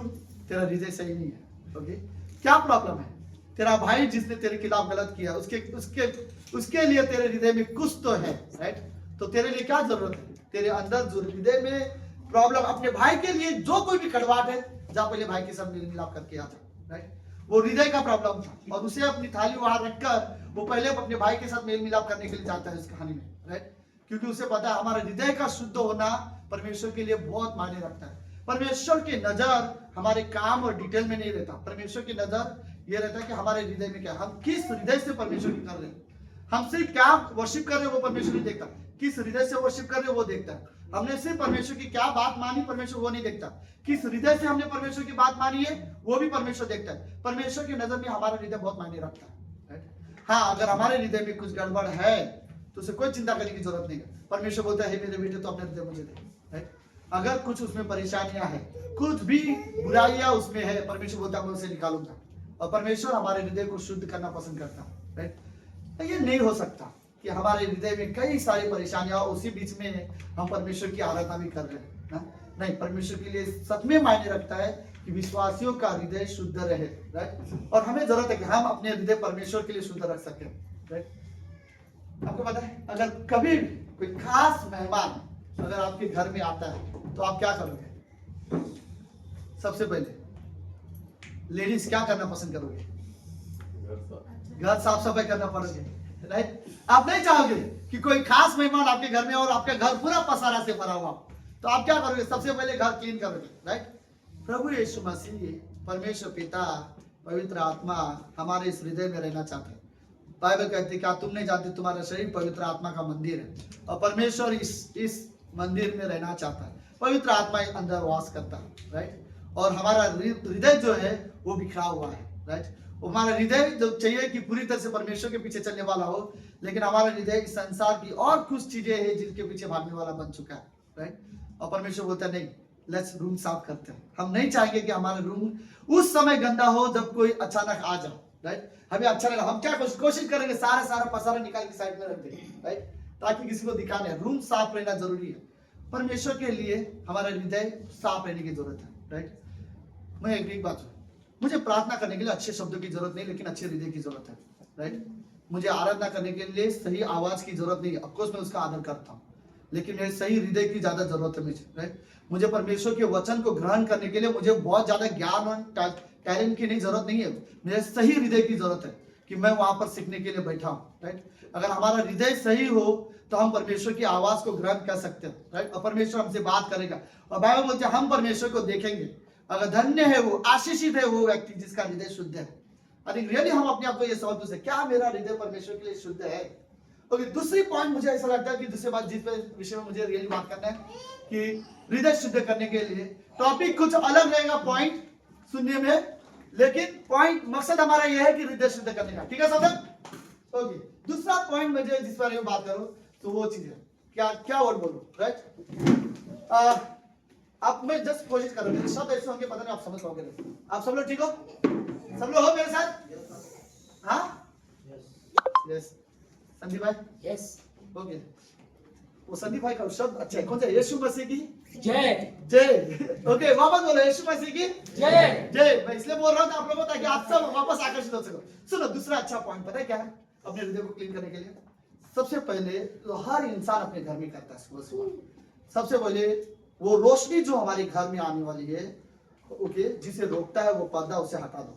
तेरा हृदय सही नहीं है, ओके। क्या प्रॉब्लम है? तेरा भाई जिसने तेरे खिलाफ गलत किया, उसके लिए तेरे हृदय में कुछ तो है, राइट। तो तेरे लिए क्या जरूरत है? तेरे अंदर जो हृदय में प्रॉब्लम, अपने भाई के लिए जो कोई भी कड़वाहट है, जा पहले भाई के साथ मेल मिलाप करके आ जा, राइट। वो हृदय का प्रॉब्लम था, और उसे अपनी थाली वहां रखकर वो पहले अपने भाई के साथ मेल मिलाप करने के लिए जाता है इस कहानी में, राइट। क्योंकि उसे पता है हमारे हृदय का शुद्ध होना परमेश्वर के लिए बहुत मायने रखता है। परमेश्वर की नजर हमारे काम और डिटेल में नहीं रहता। परमेश्वर की नजर ये रहता है कि हमारे हृदय में क्या, हम किस हृदय से परमेश्वर की कर रहे हैं, हम सिर्फ क्या वर्शिप कर रहे हैं वो परमेश्वर नहीं देखता, किस हृदय से वर्शिप कर रहे हो वो देखता है। हमने सिर्फ परमेश्वर की क्या बात मानी, परमेश्वर वो नहीं देखता, किस हृदय से हमने परमेश्वर की बात मानी है वो भी परमेश्वर देखता है। परमेश्वर की नजर में हमारा हृदय बहुत मायने रखता है। हाँ, अगर हमारे हृदय में कुछ गड़बड़ है तो उसे कोई चिंता करने की जरूरत नहीं है। परमेश्वर बोलता है मेरे बेटे तो अपने हृदय मुझे दे। अगर कुछ उसमें परेशानियां है, कुछ भी बुराइयां उसमें है, परमेश्वर बोलता है मैं उसे निकालूंगा। और परमेश्वर हमारे हृदय को शुद्ध करना पसंद करता है, राइट। ये नहीं हो सकता कि हमारे हृदय में कई सारी परेशानियां, उसी बीच में हम परमेश्वर की आराधना भी कर रहे हैं। नहीं, परमेश्वर के लिए सच में मायने रखता है कि विश्वासियों का हृदय शुद्ध रहे, राइट। और हमें जरूरत है कि हम अपने हृदय परमेश्वर के लिए शुद्ध रख सकें, राइट। आपको पता है अगर कभी कोई खास मेहमान अगर आपके घर में आता है तो आप क्या करोगे? सबसे पहले लेडीज क्या करना पसंद करोगे? घर साफ सफाई करना पड़ोगे, राइट। आप नहीं चाहोगे कि कोई खास मेहमान आपके घर में और आपका घर पूरा पसारा से भरा हुआ, तो आप क्या करोगे? सबसे पहले घर क्लीन करोगे, राइट। प्रभु यीशु मसीह, परमेश्वर पिता, पवित्र आत्मा हमारे इस हृदय में रहना चाहते हैं। बाइबल कहती है क्या तुम नहीं जानते तुम्हारा शरीर पवित्र आत्मा का मंदिर है और परमेश्वर इस मंदिर में रहना चाहता है। पवित्र आत्मा अंदर वास करता है, राइट। और हमारा हृदय जो है वो बिखरा हुआ है, राइट। हमारा हृदय जो चाहिए कि पूरी तरह से परमेश्वर के पीछे चलने वाला हो, लेकिन हमारा हृदय इस संसार की और कुछ चीजें हैं जिनके पीछे भागने वाला बन चुका है, राइट। और परमेश्वर बोलता है नहीं, लेट्स रूम साफ करते हैं। हम नहीं चाहेंगे कि हमारा रूम उस समय गंदा हो जब कोई अचानक आ जाए, राइट। हमें अच्छा लगा, हम क्या कोशिश करेंगे सारा पसारा निकाल के साइड में रख देंगे, राइट, ताकि किसी को दिखाने। रूम साफ रहना जरूरी है। परमेश्वर के लिए हमारा हृदय साफ रहने की जरूरत है, राइट। मैं एक बात हूँ, मुझे प्रार्थना करने के लिए अच्छे शब्दों की जरूरत नहीं, लेकिन अच्छे हृदय की जरूरत है, राइट। मुझे आराधना करने के लिए सही आवाज की जरूरत नहीं है, ऑफकोर्स मैं उसका आदर करता हूँ, लेकिन मेरे सही हृदय की ज्यादा जरूरत है मुझे, राइट। मुझे परमेश्वर के वचन को ग्रहण करने के लिए मुझे बहुत ज्यादा ज्ञान और टैलेंट की नहीं जरूरत नहीं है, मेरे सही हृदय की जरूरत है कि मैं वहां पर सीखने के लिए बैठा हूँ, राइट। अगर हमारा हृदय सही हो तो हम परमेश्वर की आवाज को ग्रहण कर सकते हैं, राइट। और परमेश्वर हमसे बात करेगा और बाइबल बोलते हैं हम परमेश्वर को देखेंगे। अगर धन्य है वो, आशीषित है वो व्यक्ति जिसका हृदय शुद्ध है। आई थिंक रियली हम अपने आप को ये सवाल पूछते हैं, क्या मेरा हृदय परमेश्वर के लिए शुद्ध है? ओके, दूसरी पॉइंट मुझे ऐसा लगता है कि दूसरी बात जिस विषय में मुझे रियली बात करना है कि हृदय शुद्ध करने के लिए टॉपिक कुछ अलग रहेगा पॉइंट सुनने में, लेकिन पॉइंट मकसद हमारा यह है कि हृदय शुद्ध करने का, ठीक है सब? ओके, दूसरा पॉइंट मुझे जिस पर मैं बात करूं तो वो चीज है क्या वर्ड बोलूं, राइट। आप मैं जस्ट कोशिश कर रहा हूं, शब्द ऐसे होंगे पता नहीं आप समझ पाओगे नहीं। आप सब लोग ठीक हो? सब लोग हो मेरे साथ? हाँ, यस। संदीप भाई? यस। ओके, वो संदीप भाई का शब्द अच्छा है, कौन सा? यीशु मसीह की जय। ओके, वापस बोलो, यीशु मसीह की जय। जय। मैं इसलिए बोल रहा हूँ आप लोगों ताकि आप सब वापस आकर्षित हो सको। सुनो, दूसरा अच्छा पॉइंट पता है क्या है अपने हृदय को क्लीन करने के लिए? सबसे पहले तो हर इंसान अपने घर में करता है सुबह। सबसे पहले वो रोशनी जो हमारे घर में आने वाली है, ओके, जिसे रोकता है वो पर्दा उसे हटा दो,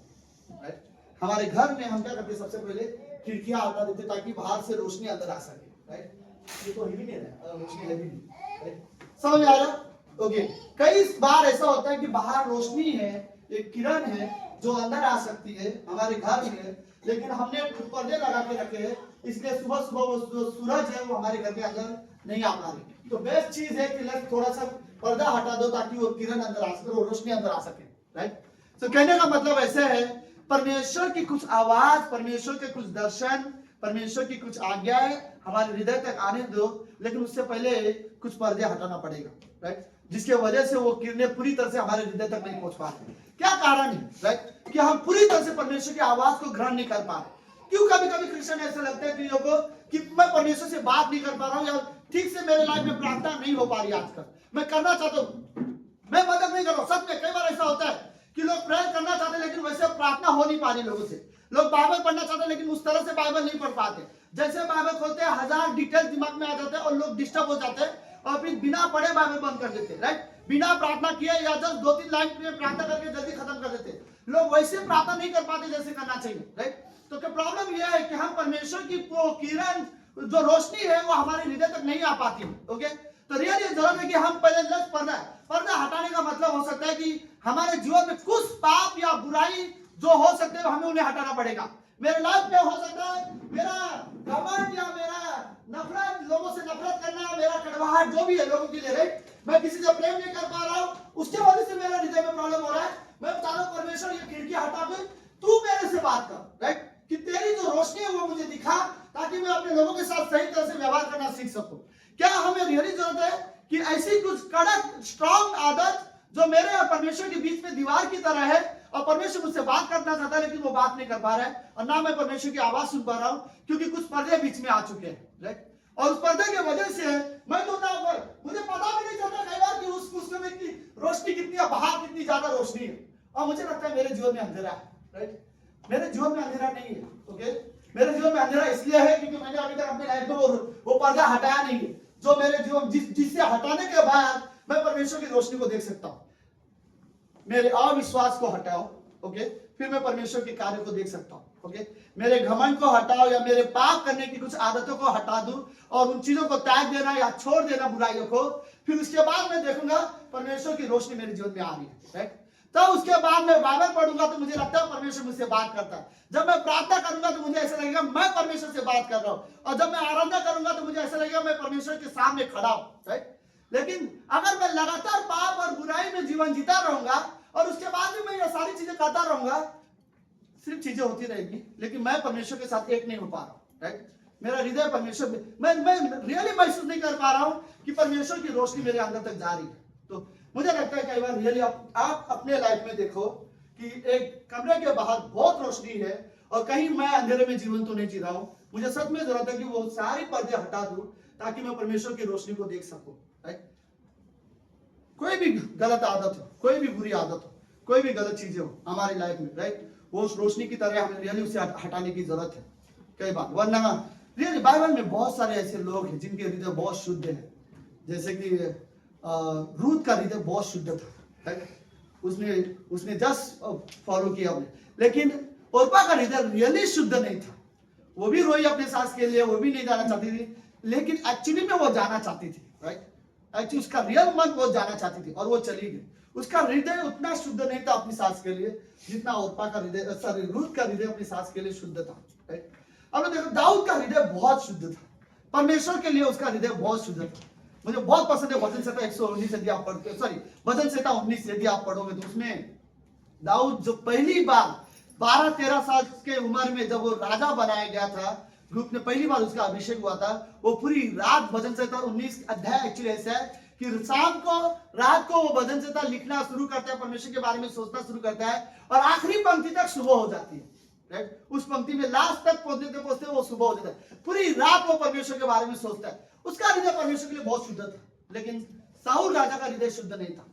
राइट। हमारे घर में हम क्या करते हैं? सबसे पहले खिड़कियां हटा देते ताकि बाहर से रोशनी अंदर आ सके, राइट। ये तो हिल नहीं रहा, रोशनी लगी नहीं, राइट। समझ में आ रहा? ओके, कई बार ऐसा होता है कि बाहर रोशनी है, एक किरण है जो अंदर आ सकती है हमारे घर में, लेकिन हमने पर्दे लगा के रखे हैं, इसलिए सुबह सुबह वो जो सूरज है वो हमारे घर के अंदर नहीं आ पा रही। तो बेस्ट चीज है कि थोड़ा सा पर्दा हटा दो ताकि वो किरण अंदर आ सके, वो रोशनी अंदर आ सके, राइट। तो कहने का मतलब ऐसे है, परमेश्वर की कुछ आवाज, परमेश्वर के कुछ दर्शन, परमेश्वर की कुछ आज्ञाएं हमारे हृदय तक आने दो, लेकिन उससे पहले कुछ पर्दे हटाना पड़ेगा, राइट, जिसके वजह से वो किरणें पूरी तरह से हमारे हृदय तक नहीं पहुंच पा रहे। क्या कारण है, राइट, कि हम पूरी तरह से परमेश्वर की आवाज को ग्रहण नहीं कर पा रहे? क्यों कभी कभी क्रिश्चियन ऐसा लगता है कि लोगों कि मैं परमेश्वर से बात नहीं कर पा रहा हूँ, या ठीक से मेरे लाइफ में प्रार्थना नहीं हो पा रही आजकल, मैं करना चाहता हूँ, मैं मदद नहीं कर रहा हूँ। सच में कई बार ऐसा होता है कि लोग प्रेयर करना चाहते हैं लेकिन वैसे प्रार्थना हो नहीं पा रही लोगों से। लोग बाइबल पढ़ना चाहते हैं लेकिन उस तरह से बाइबल नहीं पढ़ पाते। जैसे बाइबल खोलते हैं 1000 डिटेल्स दिमाग में आ जाते हैं और लोग डिस्टर्ब हो जाते हैं और फिर बिना पढ़े बाइबल बंद कर देते हैं, राइट। बिना प्रार्थना किए या जस्ट 2-3 लाइन में प्रार्थना करके जल्दी खत्म कर देते हैं। लोग वैसे प्रार्थना नहीं कर पाते जैसे करना चाहिए, राइट। तो क्या प्रॉब्लम यह है कि हम परमेश्वर की किरण जो रोशनी है वो हमारे हृदय तक नहीं आ पाती, ओके। तो रियली जरूरत है कि हम पहले पर्दा हटाने का मतलब हो सकता है कि हमारे जीवन में कुछ पाप या बुराई जो हो सकते हैं हमें उन्हें हटाना पड़ेगा। मेरे लाइफ में हो सकता है मेरा घमंड या मेरा नफरत, लोगों से नफरत करना, मेरा कड़वाहट जो भी है लोगों के लिए, राइट, मैं किसी से प्रेम नहीं कर पा रहा हूँ, उसके वजह से मेरे हृदय में प्रॉब्लम हो रहा है। मैं बता रहा हूँ परमेश्वर ये खिड़की हटा दे, तू मेरे से बात कर, राइट, कि तेरी जो रोशनी है वो मुझे दिखा ताकि मैं अपने लोगों के साथ सही तरह से व्यवहार करना सीख सकूं। क्या हमें रियली जरूरत है कि ऐसी कुछ कड़क स्ट्रॉन्ग आदत जो मेरे और परमेश्वर के बीच में दीवार की तरह है और परमेश्वर मुझसे बात करना चाहता है लेकिन वो बात नहीं कर पा रहा है और ना मैं परमेश्वर की आवाज सुन पा रहा हूं क्योंकि कुछ पर्दे बीच में आ चुके हैं, राइट। और उस पर्दे की वजह से मैं तो ना मुझे पता भी नहीं चलता कई बार कि उस समय की रोशनी कितनी है, बाहर कितनी ज्यादा रोशनी है, और मुझे लगता है मेरे जीवन में अंधेरा है, राइट। मेरे जीवन में अंधेरा नहीं है, ओके। मेरे जीवन में अंधेरा इसलिए है क्योंकि मैंने अभी तक अपने लाइफ में वो पर्दा हटाया नहीं है जो मेरे जीवन जिससे हटाने के बाद मैं परमेश्वर की रोशनी को देख सकता हूं। मेरे अविश्वास को हटाओ, ओके, फिर मैं परमेश्वर के कार्य को देख सकता हूं, ओके। मेरे घमंड को हटाओ या मेरे पाप करने की कुछ आदतों को हटा दूं और उन चीजों को त्याग देना या छोड़ देना बुराइयों को, फिर उसके बाद मैं देखूंगा परमेश्वर की रोशनी मेरे जीवन में आ रही है, राइट। तो उसके बाद मैं बाइबल पढ़ूंगा तो मुझे लगता है परमेश्वर मुझसे बात करता है। जब मैं प्रार्थना करूंगा तो मुझे ऐसा लगेगा मैं परमेश्वर से बात कर रहा हूं, और जब मैं आराधना करूंगा तो मुझे ऐसा लगेगा मैं परमेश्वर के सामने खड़ा हूं, राइट। लेकिन अगर मैं लगातार पाप और बुराई में जीवन जीता रहूंगा और उसके बाद भी मैं ये सारी चीजें करता रहूंगा, सिर्फ चीजें होती रहेगी, लेकिन मैं परमेश्वर के साथ एक नहीं हो पा रहा हूं, राइट। मेरा हृदय परमेश्वर में, मैं रियली महसूस नहीं कर पा रहा हूं कि परमेश्वर की रोशनी मेरे अंदर तक जा रही है। तो मुझे लगता है कई बार रियली आप अपने लाइफ में देखो कि एक कमरे के बाहर बहुत रोशनी है और कहीं मैं अंधेरे में जीवन तो नहीं जी रहा हूं। मुझे सच में जरूरत है कि वो सारी पर्दे हटा दूं ताकि मैं परमेश्वर की रोशनी को देख सकूं, राइट। कोई भी गलत आदत हो, कोई भी बुरी आदत हो, कोई भी गलत चीजें हो हमारी लाइफ में, राइट, वो उस रोशनी की तरह हमें रियली उसे हटाने की जरूरत है कई बार। वरना रियली बाइबल में बहुत सारे ऐसे लोग हैं जिनके हृदय बहुत शुद्ध है, जैसे कि रूथ का हृदय बहुत शुद्ध था, राइट। उसने जस्ट फॉलो किया हमने, लेकिन ओर्पा का हृदय रियली शुद्ध नहीं था। वो भी रोई अपने सास के लिए, वो भी नहीं जाना चाहती थी, लेकिन एक्चुअली में वो जाना चाहती थी, राइट। एक्चुअली उसका रियल मन वो जाना चाहती थी और वो चली गई। उसका हृदय उतना शुद्ध नहीं था अपनी सास के लिए जितना ओर्पा का हृदय, सॉरी, रूथ का हृदय अपनी सास के लिए शुद्ध था, राइट। अब देखो दाऊद का हृदय बहुत शुद्ध था, परमेश्वर के लिए उसका हृदय बहुत शुद्ध था। मुझे बहुत पसंद है भजन संहिता 119 यदि आप पढ़ते, सॉरी, भजन संहिता 19 यदि आप पढ़ोगे तो उसमें दाऊद जो पहली बार 12-13 साल के उम्र में जब वो राजा बनाया गया था, ग्रुप ने पहली बार उसका अभिषेक हुआ था, वो पूरी रात भजन संहिता 19 अध्याय एक्चुअली ऐसा है कि शाम को रात को वो भजन संहिता लिखना शुरू करता है, परमेश्वर के बारे में सोचना शुरू करता है और आखिरी पंक्ति तक सुबह हो जाती है, राइट। उस पंक्ति में लास्ट तक पहुंचते वो सुबह हो जाता है। पूरी रात वो परमेश्वर के बारे में सोचता है। उसका हृदय परमेश्वर के लिए बहुत शुद्ध था, लेकिन साउल राजा का हृदय शुद्ध नहीं था।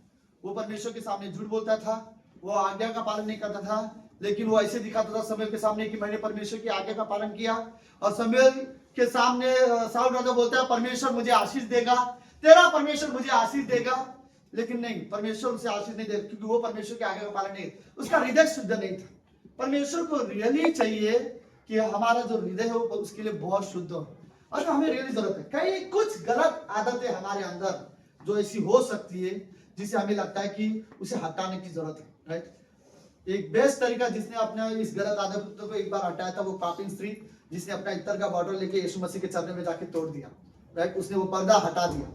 वो परमेश्वर के सामने झूठ बोलता था, वो आज्ञा का पालन नहीं करता था, लेकिन वो ऐसे दिखाता था शमूएल के सामने कि मैंने परमेश्वर की आज्ञा का पालन किया। और शमूएल के सामने साउल राजा बोलता है परमेश्वर मुझे आशीष देगा, तेरा परमेश्वर मुझे आशीष देगा, लेकिन नहीं, परमेश्वर उसे आशीष नहीं देगा क्योंकि वो परमेश्वर की आज्ञा का पालन नहीं, उसका हृदय शुद्ध नहीं था। परमेश्वर को रियली चाहिए कि हमारा जो हृदय है वो उसके लिए बहुत शुद्ध हो, और हमें रियली जरूरत है। कई कुछ गलत आदतें हमारे अंदर जो ऐसी हो सकती है जिसे हमें लगता है कि उसे हटाने की जरूरत है, राइट। एक बेस्ट तरीका जिसने अपने इस गलत आदत को एक बार हटाया था वो पापिन स्त्री, जिसने अपना इत्तर का बॉटल लेके यीशु मसीह के चरणों में जाके तोड़ दिया, राइट। उसने वो पर्दा हटा दिया,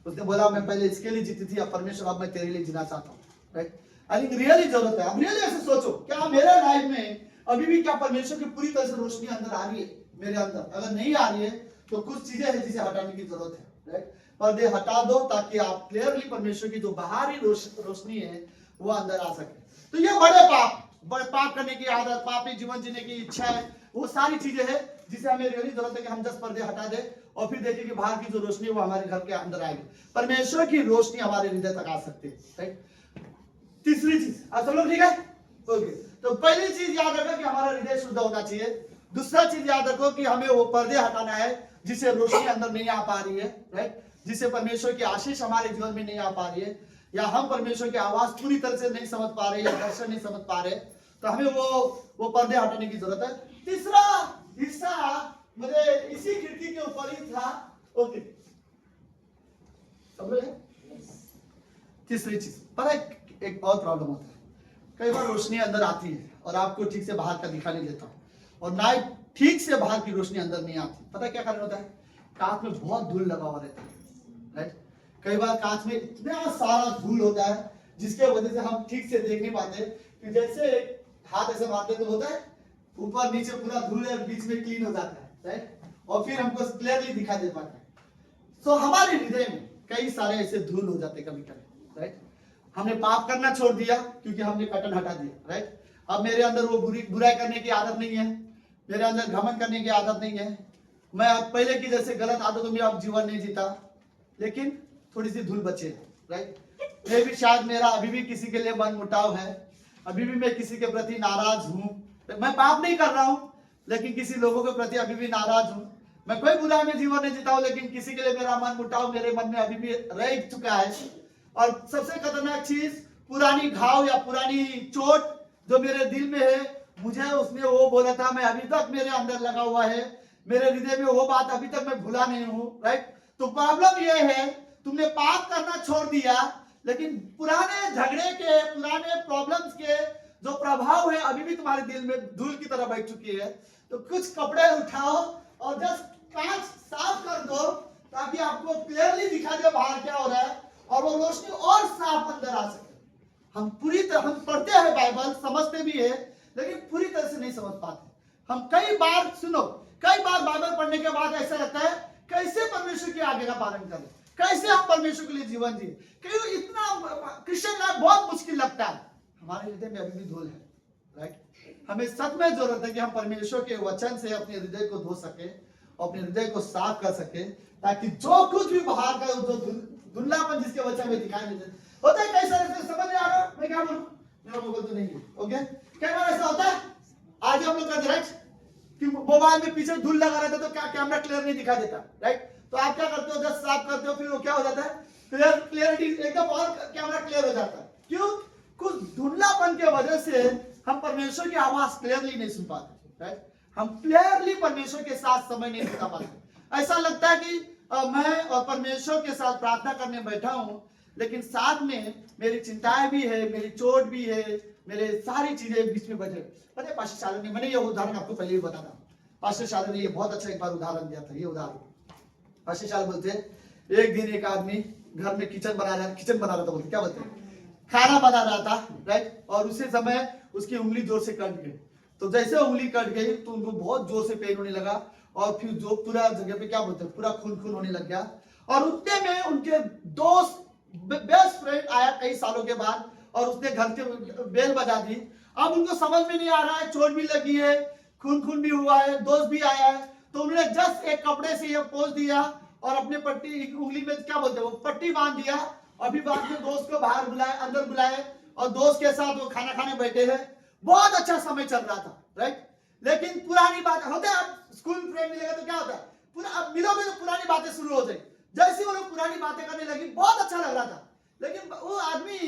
उसने बोला मैं पहले इसके लिए जीती थी, अब परमेश्वर अब मैं तेरे लिए जीना चाहता हूँ, राइट। आई थिंक रियली जरूरत है। अब रियली ऐसे सोचो, क्या मेरे लाइफ में अभी भी क्या परमेश्वर की पूरी तरह से रोशनी अंदर आ रही है मेरे अंदर? अगर नहीं आ रही है तो कुछ चीजें हैं जिसे हटाने की जरूरत है, राइट। पर्दे हटा दो ताकि आप क्लियरली परमेश्वर की जो बाहरी रोशनी है वो अंदर आ सके। तो ये बड़े पाप करने की आदत, पापी जीवन जीने की इच्छा है, वो सारी चीजें हैं जिसे हमें रियली जरूरत है कि हम 10 पर्दे हटा दे और फिर देखिए कि बाहर की जो रोशनी है वो हमारे घर के अंदर आएगी। परमेश्वर की रोशनी हमारे हृदय तक आ सकती है, राइट। तीसरी चीज, आप सब लोग ठीक है? ओके। तो पहली चीज याद रखो कि हमारा हृदय शुद्ध होना चाहिए। दूसरा चीज याद रखो कि हमें वो पर्दे हटाना है जिसे रोशनी अंदर नहीं आ पा रही है, राइट, जिसे परमेश्वर की आशीष हमारे जीवन में नहीं आ पा रही है, या हम परमेश्वर की आवाज पूरी तरह से नहीं समझ पा रहे या दर्शन नहीं समझ पा रहे, तो हमें वो पर्दे हटाने की जरूरत है। तीसरा हिस्सा मुझे इसी खिड़की के ऊपर ही था, ओके, समझ गए? तीसरी चीज, पर एक और प्रॉब्लम होता है, कई बार रोशनी अंदर आती है और आपको ठीक से बाहर का दिखा नहीं देता, और ना ठीक से बाहर की रोशनी अंदर नहीं आती। पता क्या कारण होता है? कांच में बहुत धूल लगा हुआ रहता है, राइट। कई बार कांच में इतना सारा धूल होता है जिसके वजह से हम ठीक से देख नहीं पाते, कि जैसे हाथ ऐसे मारते तो होता है ऊपर नीचे पूरा धूल है, बीच में क्लीन हो जाता है, राइट, और फिर हमको क्लियरली दिखाई दे पाता है। सो हमारे हृदय में कई सारे ऐसे धूल हो जाते कभी कभी, राइट। हमने पाप करना छोड़ दिया क्योंकि हमने कर्टन हटा दिया, राइट। अब मेरे अंदर वो बुराई करने की आदत नहीं है, मेरे अंदर घमंड करने की आदत नहीं है, मैं पहले की जैसे गलत आदतों में अब जीवन नहीं जीता, लेकिन थोड़ी सी धूल बचे, राइट। मैं भी शायद मेरा अभी भी किसी के लिए मन मुटाव है, अभी भी मैं किसी के प्रति नाराज हूँ। मैं पाप नहीं कर रहा हूँ लेकिन किसी लोगों के प्रति अभी भी नाराज हूँ। मैं कोई बुराई में जीवन नहीं जीता हूँ, लेकिन किसी के लिए मेरा मन मुटाव मेरे मन में अभी भी रह चुका है। और सबसे खतरनाक चीज, पुरानी घाव या पुरानी चोट जो मेरे दिल में है, मुझे उसने वो बोला था, मैं अभी तक मेरे अंदर लगा हुआ है, मेरे हृदय में वो बात अभी तक मैं भूला नहीं हूँ, राइट। तो प्रॉब्लम ये है, तुमने पाप करना छोड़ दिया लेकिन पुराने झगड़े के, पुराने प्रॉब्लम प्रभाव है अभी भी तुम्हारे दिल में धूल की तरह बैठ चुकी है, तो कुछ कपड़े उठाओ और जस्ट कांच साफ कर दो ताकि आपको क्लियरली दिखा दे बाहर क्या हो रहा है और वो रोशनी और साफ अंदर आ सके। हम पूरी तरह हम पढ़ते हैं बाइबल, समझते भी है, लेकिन पूरी तरह से नहीं समझ पाते। हम कई बार बाइबल पढ़ने के बाद ऐसा लगता है कैसे परमेश्वर की आज्ञा का पालन करें, कैसे हम परमेश्वर के लिए जीवन जिए, क्यों इतना क्रिश्चियन लाइफ बहुत मुश्किल लगता है। हमारे हृदय में अभी भी धूल है, राइट। हमें सच में जरूरत है कि हम परमेश्वर के वचन से अपने हृदय को धो सके, अपने हृदय को साफ कर सके, ताकि जो कुछ भी बाहर का जो धुंधलापन जिसके वचन में दिखाई नहीं देता होता है। कैसा समझ नहीं आ रहा मैं क्या बोलूं, मेरा मोबाइल तो नहीं है, ओके। क्या बार ऐसा होता है आज हम लोग का, राइट, कि मोबाइल में पीछे धूल लगा रहता है तो क्या कैमरा क्लियर नहीं दिखा देता, राइट। तो आप क्या करते हो, जस्ट साफ करते हो, फिर वो क्या हो जाता है, क्लियरिटी एकदम और कैमरा क्लियर हो जाता है। क्यों? कुछ धुंधलापन के वजह से हम परमेश्वर की आवाज क्लियरली नहीं सुन पाते, राइट। हम क्लियरली परमेश्वर के साथ समय नहीं बिता पाते। ऐसा लगता है कि मैं और परमेश्वर के साथ प्रार्थना करने बैठा हूं, लेकिन साथ में मेरी चिंताएं भी है, मेरी चोट भी है, मेरे सारी चीजें बीच में बैठे। पता है पास्टर शालू ने, मैंने ये उदाहरण आपको पहले भी बताया, पास्टर शालू ने ये बहुत अच्छा एक बार उदाहरण दिया था। ये उदाहरण पास्टर शालू बोलते हैं, एक दिन एक आदमी घर में किचन बना रहा था, बोलते क्या बोलते हैं, खाना बना रहा था, राइट। और उसी समय उसकी उंगली जोर से कट गई। तो जैसे उंगली कट गई तो उनको बहुत जोर से पेन होने लगा और फिर जो पूरा जगह पे क्या बोलते हैं, पूरा खून होने लग गया। और उतने में उनके दोस्त बेस्ट फ्रेंड आया कई सालों के बाद और उसने घर के बेल बजा दी। अब उनको समझ में नहीं आ रहा है, चोट भी लगी है, खून भी हुआ है, दोस्त भी आया है, तो उन्होंने जस्ट एक कपड़े से ये पोंछ दिया और अपने पट्टी उंगली में क्या बोलते हैं वो पट्टी बांध दिया। अभी बाद में दोस्त को बाहर बुलाए, अंदर बुलाए और दोस्त के साथ वो खाना खाने बैठे हैं। बहुत अच्छा समय चल रहा था, राइट। लेकिन पुरानी बात होता है, आप स्कूल फ्रेंड मिलेगा तो क्या होता है, पूरा अब मिलोगे तो पुरानी बातें शुरू हो जाए। जैसे वो लोग पुरानी बातें करने लगी, बहुत अच्छा लग रहा था, लेकिन वो आदमी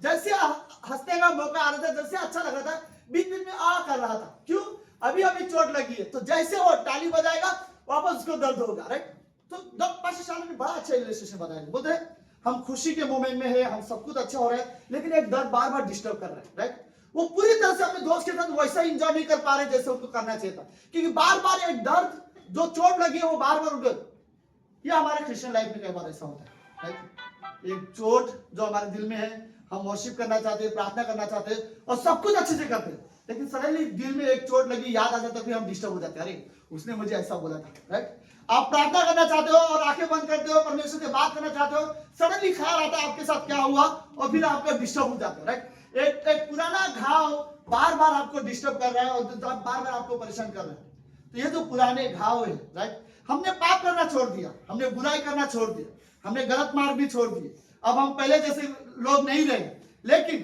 जैसे हंसने का मौका आ रहा था, जैसे अच्छा लग रहा था, बीच बीच में कर रहा था। क्यों? अभी चोट लगी है, तो जैसे वो ताली बजाएगा वापस उसको दर्द होगा, राइट। तो पास्टर शालू ने बड़ा अच्छा इलस्ट्रेशन बताया। बोलते हम खुशी के मोमेंट में है, हम सब कुछ अच्छा हो रहा है, लेकिन एक दर्द बार बार डिस्टर्ब कर रहा है, राइट। वो पूरी तरह से अपने दोस्त के साथ वैसा एंजॉय नहीं कर पा रहे जैसे उनको करना चाहिए था, क्योंकि बार बार एक दर्द जो चोट लगी है वो बार बार उठ गई। ये हमारे क्रिश्चियन लाइफ में कई बार ऐसा होता है, राइट। एक चोट जो हमारे दिल में है, हम वर्शिप करना चाहते हैं, प्रार्थना करना चाहते हैं और सब कुछ अच्छे से करते हैं, लेकिन सडनली दिल में एक चोट लगी, याद आ जाता है, फिर हम डिस्टर्ब हो जाते हैं, अरे उसने मुझे ऐसा बोला था, राइट। आप प्रार्थना करना चाहते हो और आंखें बंद करते हो, परमेश्वर से बात करना चाहते हो, सडनली ख्याल आता है आपके साथ क्या हुआ और फिर आपका डिस्टर्ब हो जाता है, राइट। एक पुराना घाव बार बार आपको डिस्टर्ब कर रहा है और बार बार आपको परेशान कर रहा है। तो ये जो पुराने घाव है, राइट, हमने पाप करना छोड़ दिया, हमने बुराई करना छोड़ दिया, हमने गलत मार्ग भी छोड़ दिए। अब हम पहले जैसे लोग नहीं रहे, लेकिन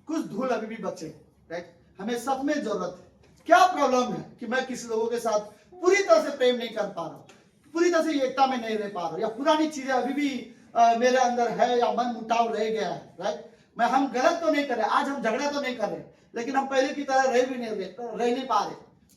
कुछ धूल अभी भी बचे, राइट। हमें सच में जरूरत है। क्या प्रॉब्लम है कि मैं किसी लोगों के साथ पूरी तरह से प्रेम नहीं कर पा रहा हूँ, पूरी तरह से एकता में नहीं रह पा रहा हूँ, या पुरानी चीजें अभी भी मेरे अंदर है, या मन मुटाव रह गया है, राइट। हम गलत तो नहीं कर रहे, आज हम झगड़ा तो नहीं कर रहे, लेकिन हम पहले की तरह रह नहीं पा रहे,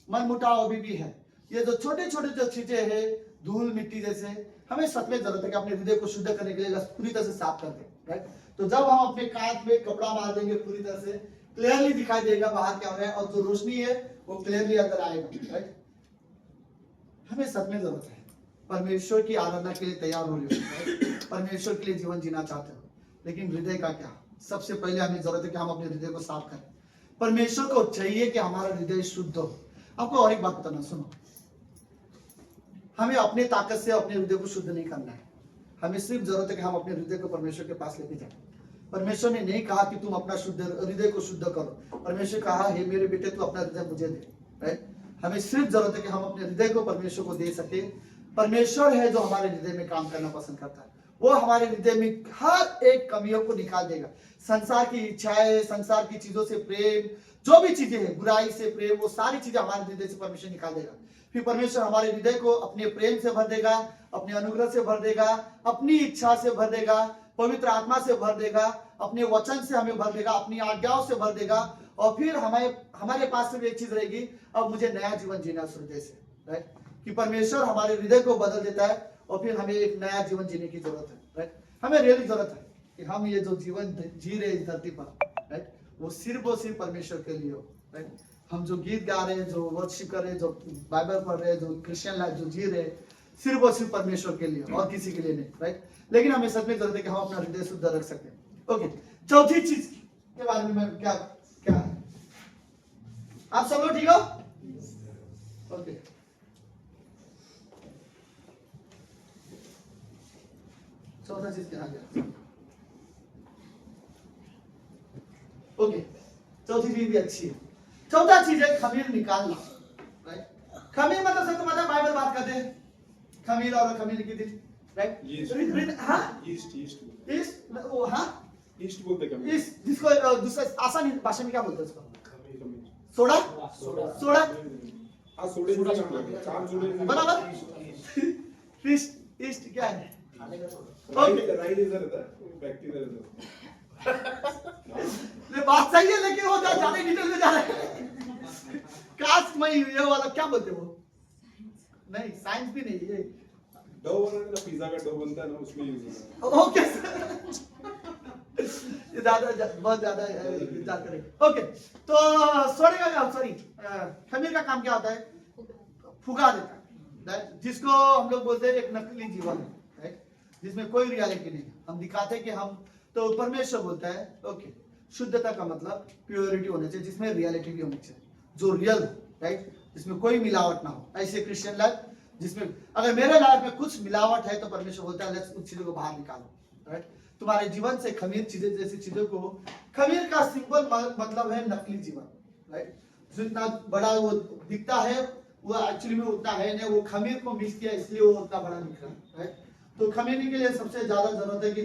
मन मुटाव अभी भी है। ये जो छोटे छोटे जो चीजें हैं, धूल मिट्टी जैसे, हमें सच में जरूरत है कि अपने हृदय को शुद्ध करने के लिए पूरी तरह से साफ कर दें, राइट। तो जब हम अपने कांच में कपड़ा मार देंगे, पूरी तरह से क्लियरली दिखाई देगा बाहर क्या हो रहा है और जो रोशनी है वो क्लियरली अंदर आएगा, राइट। हमें सच में जरूरत है परमेश्वर की आराधना के लिए तैयार हो रहे हो, परमेश्वर के लिए जीवन जीना चाहते हो, लेकिन हृदय का क्या? सबसे पहले हमें जरूरत है कि हम अपने हृदय को साफ करें। परमेश्वर को चाहिए कि हमारा हृदय शुद्ध हो। आपको और एक बात बताना, सुनो, हमें अपने ताकत से अपने हृदय को शुद्ध नहीं करना है। हमें सिर्फ जरूरत है कि हम अपने हृदय को परमेश्वर के पास लेके जाएं। परमेश्वर ने नहीं कहा कि तुम अपना शुद्ध हृदय को शुद्ध करो, परमेश्वर कहा हे मेरे बेटे तू अपना हृदय मुझे दे, राइट। हमें सिर्फ जरूरत है कि हम अपने हृदय को परमेश्वर को दे सके। परमेश्वर है जो हमारे हृदय में काम करना पसंद करता है, वो हमारे हृदय में हर एक कमियों को निकाल देगा। संसार की इच्छाएं, संसार की चीजों से प्रेम, जो भी चीजें हैं, बुराई से प्रेम, वो सारी चीजें हमारे हृदय से परमेश्वर निकाल देगा। फिर परमेश्वर हमारे हृदय को अपने प्रेम से भर देगा, अपने अनुग्रह से भर देगा, अपनी इच्छा से भर देगा, पवित्र आत्मा से भर देगा, अपने वचन से हमें भर देगा, अपनी आज्ञाओं से भर देगा। और फिर हमारे पास सिर्फ एक चीज रहेगी, अब मुझे नया जीवन जीना हृदय से, राइट। कि परमेश्वर हमारे हृदय को बदल देता है और फिर हमें एक नया जीवन जीने की जरूरत है, राइट। हमें रियली जरूरत है कि हम ये जो जीवन जी रहे इस धरती पर, राइट, वो वो सिर्फ परमेश्वर के लिए हो, राइट। हम जो गीत गा रहे हैं, जो वर्शिप कर रहे हैं, जो बाइबल पढ़ रहे हैं, जो क्रिश्चियन लाइफ जो जी रहे हैं, सिर्फ परमेश्वर के लिए और किसी के लिए नहीं, राइट। लेकिन हमें सच में जरूरत है कि हम अपना हृदय शुद्ध रख सकते हैं। ओके, चौथी चीज के बारे में मैं क्या क्या आप सब लोग ठीक हो? ओके, चौथा चीज क्या आ गया? ओके, चौथी चीज भी अच्छी है। चौथा चीज है खमीर निकालना, राइट। खमीर मतलब सबको पता है, बाइबल बात करते हैं खमीर और खमीर की दिन, राइट। हाँ, ईस्ट वो हाँ ईस्ट बोलते हैं इस जिसको दूसरा आसान भाषा में क्या बोलते हैं उसको? सोडा, सोडा हाँ सोडे चार सोडे बराबर। ईस्ट ईस्ट क्या है? राइट इधर था व्यक्ति इधर ये बात सही है, लेकिन वो ज्यादा डिटेल में जा रहा है। कास्ट में ये वाला क्या बोलते हो? नहीं, साइंस भी नहीं ये। डो बनाने का पिज्जा का डो बनता है ना, उसमें यूज होता है। ओके ये बहुत ज्यादा विचार करें। ओके, तो सोडे का सॉरी खमीर का काम क्या होता है? फुगा देता है, जिसको हम लोग बोलते हैं एक नकली जीवन है, राइट, जिसमें कोई रियलिटी नहीं। हम दिखाते हैं कि हम, तो परमेश्वर बोलता है ओके, शुद्धता का मतलब प्योरिटी होनी चाहिए, जिसमें रियलिटी भी होनी चाहिए, जो रियल, राइट, जिसमें कोई मिलावट ना हो। ऐसे क्रिश्चियन लाइफ जिसमें अगर मेरे लाइफ में कुछ मिलावट है तो परमेश्वर बोलता है लेट्स उन चीजों को बाहर निकालो, राइट। तुम्हारे जीवन से खमीर चीजें जैसी चीजों को, खमीर का सिंपल मतलब है नकली जीवन, राइट। जितना बड़ा वो दिखता है वो एक्चुअली में उतना है नहीं, वो खमीर को मिक्स किया इसलिए वो उतना बड़ा दिख रहा है, राइट। तो खमीर के लिए सबसे ज्यादा जरूरत है कि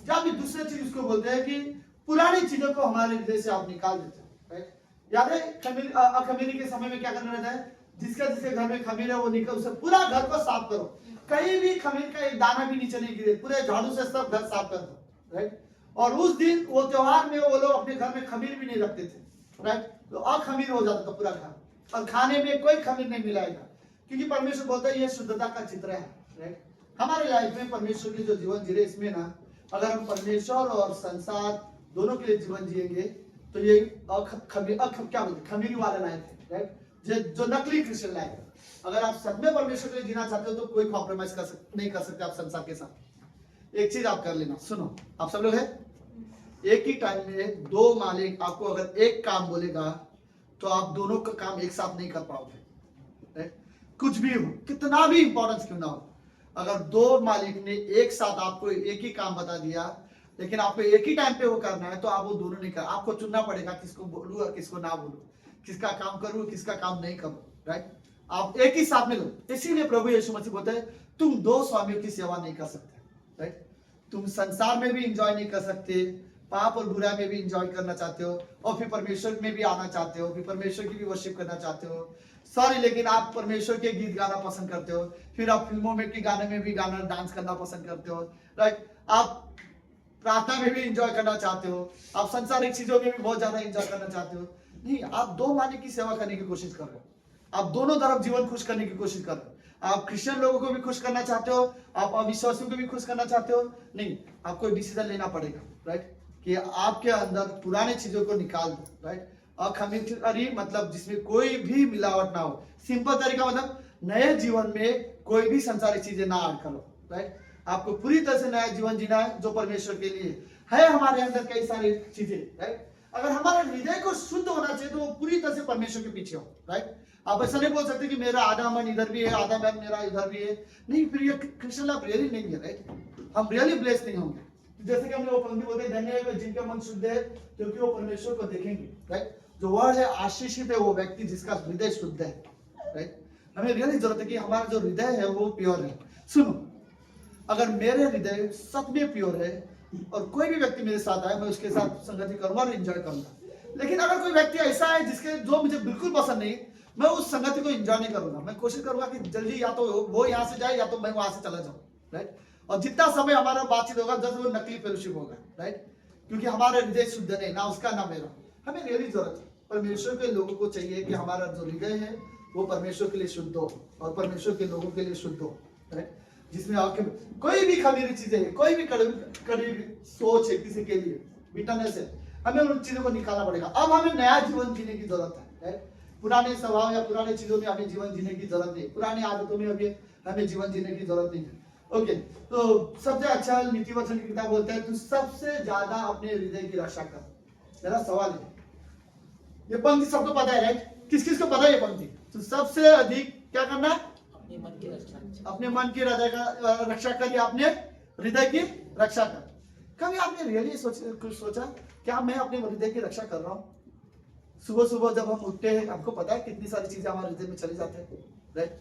जब भी दूसरी चीज उसको बोलते हैं कि पुरानी चीजों को हमारे हृदय से आप निकाल देते हैं, राइट। याद है खमीरी के समय में क्या करना रहता है? जिसके घर में खमीर है वो निकल, उसे पूरा घर को साफ करो, कहीं भी खमीर का एक दाना भी नीचे नहीं गिरे, पूरे झाड़ू से सब घर साफ कर दो, राइट। और उस दिन वो त्योहार में वो लोग अपने घर में खमीर भी नहीं रखते थे, राइट। तो अखमीर हो जाता था पूरा घर, और खाने में कोई खमीर नहीं मिलाएगा, क्योंकि परमेश्वर बोलता है ये शुद्धता का चित्र है, राइट। हमारे लाइफ में परमेश्वर के जो जीवन जी रहे, इसमें ना अगर हम परमेश्वर और संसार दोनों के लिए जीवन जिएंगे तो ये क्या बोलते खमीरी वाला लाइफ है, राइट, जो नकली क्रिश्चियन लाइफ है। अगर आप सच में परमेश्वर के लिए जीना चाहते हो तो कोई कॉम्प्रोमाइज नहीं कर सकते आप संसार के साथ। एक चीज आप कर लेना, सुनो, आप सब लोग है, एक ही टाइम में दो मालिक आपको अगर एक काम बोलेगा तो आप दोनों का काम एक साथ नहीं कर पाओगे, कुछ भी हो, कितना भी इंपॉर्टेंस क्यों ना हो। अगर दो मालिक ने एक साथ आपको एक ही काम बता दिया, लेकिन आपको एक ही टाइम पे वो करना है, तो आप वो दोनों नहीं कर, आपको चुनना पड़ेगा किसको बोलूं और किसको ना बोलूं, किसका काम करूं किसका काम नहीं करूं, राइट। आप एक ही साथ में लो। इसीलिए प्रभु यीशु मसीह बोलते हैं तुम दो स्वामियों की सेवा नहीं कर सकते, राइट। तुम संसार में भी इंजॉय नहीं कर सकते, पाप और बुरा में भी इंजॉय करना चाहते हो, और फिर परमेश्वर में भी आना चाहते हो, फिर परमेश्वर की भी वर्शिप करना चाहते हो, सॉरी, लेकिन आप परमेश्वर के गीत गाना पसंद करते हो, फिर आप फिल्मों में के गाने में भी गाना डांस करना पसंद करते हो, राइट। आप प्रार्थना में भी इंजॉय करना चाहते हो, आप संसारिक चीजों में भी बहुत ज्यादा इंजॉय करना चाहते हो। नहीं, आप दो मालिक की सेवा करने की कोशिश कर रहे हो, आप दोनों तरफ जीवन खुश करने की कोशिश कर रहे हो। आप क्रिश्चियन लोगों को भी खुश करना चाहते हो, आप अविश्वासियों को भी खुश करना चाहते हो। नहीं, आपको डिसीजन लेना पड़ेगा, राइट, कि आपके अंदर पुरानी चीजों को निकाल दो, राइट। अखमीरी मतलब जिसमें कोई भी मिलावट ना हो, सिंपल तरीका मतलब नए जीवन में कोई भी संसारिक चीजें ना ऐड करो, राइट। आपको पूरी तरह से नया जीवन जीना है जो परमेश्वर के लिए है। हमारे अंदर कई सारी चीजें, राइट। अगर हमारे हृदय को शुद्ध होना चाहिए तो वो पूरी तरह से परमेश्वर के पीछे हो, राइट। आप ऐसा नहीं बोल सकते कि मेरा आधा मन इधर भी है, आधा मन मेरा इधर भी है। नहीं, फिर ये क्रिश्चियन लाइफ रियली नहीं है, राइट। हम रियली ब्लेस नहीं होंगे। जैसे कि हमने वो पंक्ति बोलते हैं, धन्य है जिनका मन शुद्ध है क्योंकि वो परमेश्वर को देखेंगे, राइट। जो वर्ड है आशीषित है वो व्यक्ति जिसका हृदय शुद्ध है, राइट। हमें रियली जरूरत है कि हमारा जो हृदय है वो प्योर है। सुनो, अगर मेरे हृदय सच में प्योर है और कोई भी व्यक्ति मेरे साथ आए, मैं उसके साथ संगति करूंगा और एंजॉय करूंगा। लेकिन अगर कोई व्यक्ति ऐसा है जिसके जो मुझे बिल्कुल पसंद नहीं, मैं उस संगति को एंजॉय नहीं करूंगा। मैं कोशिश करूंगा कि जल्दी या तो वो यहाँ से जाए या तो मैं वहां से चला जाऊं, राइट। और जितना समय हमारा बातचीत होगा जैसे वो नकली फेलोशिप होगा, राइट, क्योंकि हमारा हृदय शुद्ध नहीं, ना उसका ना मेरा। हमें रियली जरूरत है, परमेश्वर के लोगों को चाहिए कि हमारा जो हृदय है वो परमेश्वर के लिए शुद्ध हो और परमेश्वर के लोगों के लिए शुद्ध हो, राइट। जिसमें आपके कोई भी खमीरी चीजें है, कोई भी कड़वी सोच है किसी के लिए, बिटरनेस है, हमें उन चीजों को निकालना पड़ेगा। अब हमें नया जीवन जीने की जरूरत है, right? पुराने स्वभाव या पुराने चीजों में हमें जीवन जीने की जरूरत नहीं, पुरानी आदतों में अभी हमें जीवन जीने की जरूरत नहीं है। ओके, तो सबसे अच्छा नीति वचन की किताब बोलता है तू सबसे ज्यादा अपने हृदय की रक्षा कर। मेरा सवाल है, ये पंक्ति सबको पता है, राइट? किस किस को पता है ये पंक्ति? तो सबसे अधिक क्या करना है? अपने मन की हृदय का रक्षा कर, या अपने हृदय की रक्षा कर। कभी आपने रियली सोचा क्या मैं अपने हृदय की रक्षा कर रहा हूँ? सुबह सुबह जब हम उठते हैं, आपको पता है कितनी सारी चीजें हमारे हृदय में चली जाते हैं, राइट?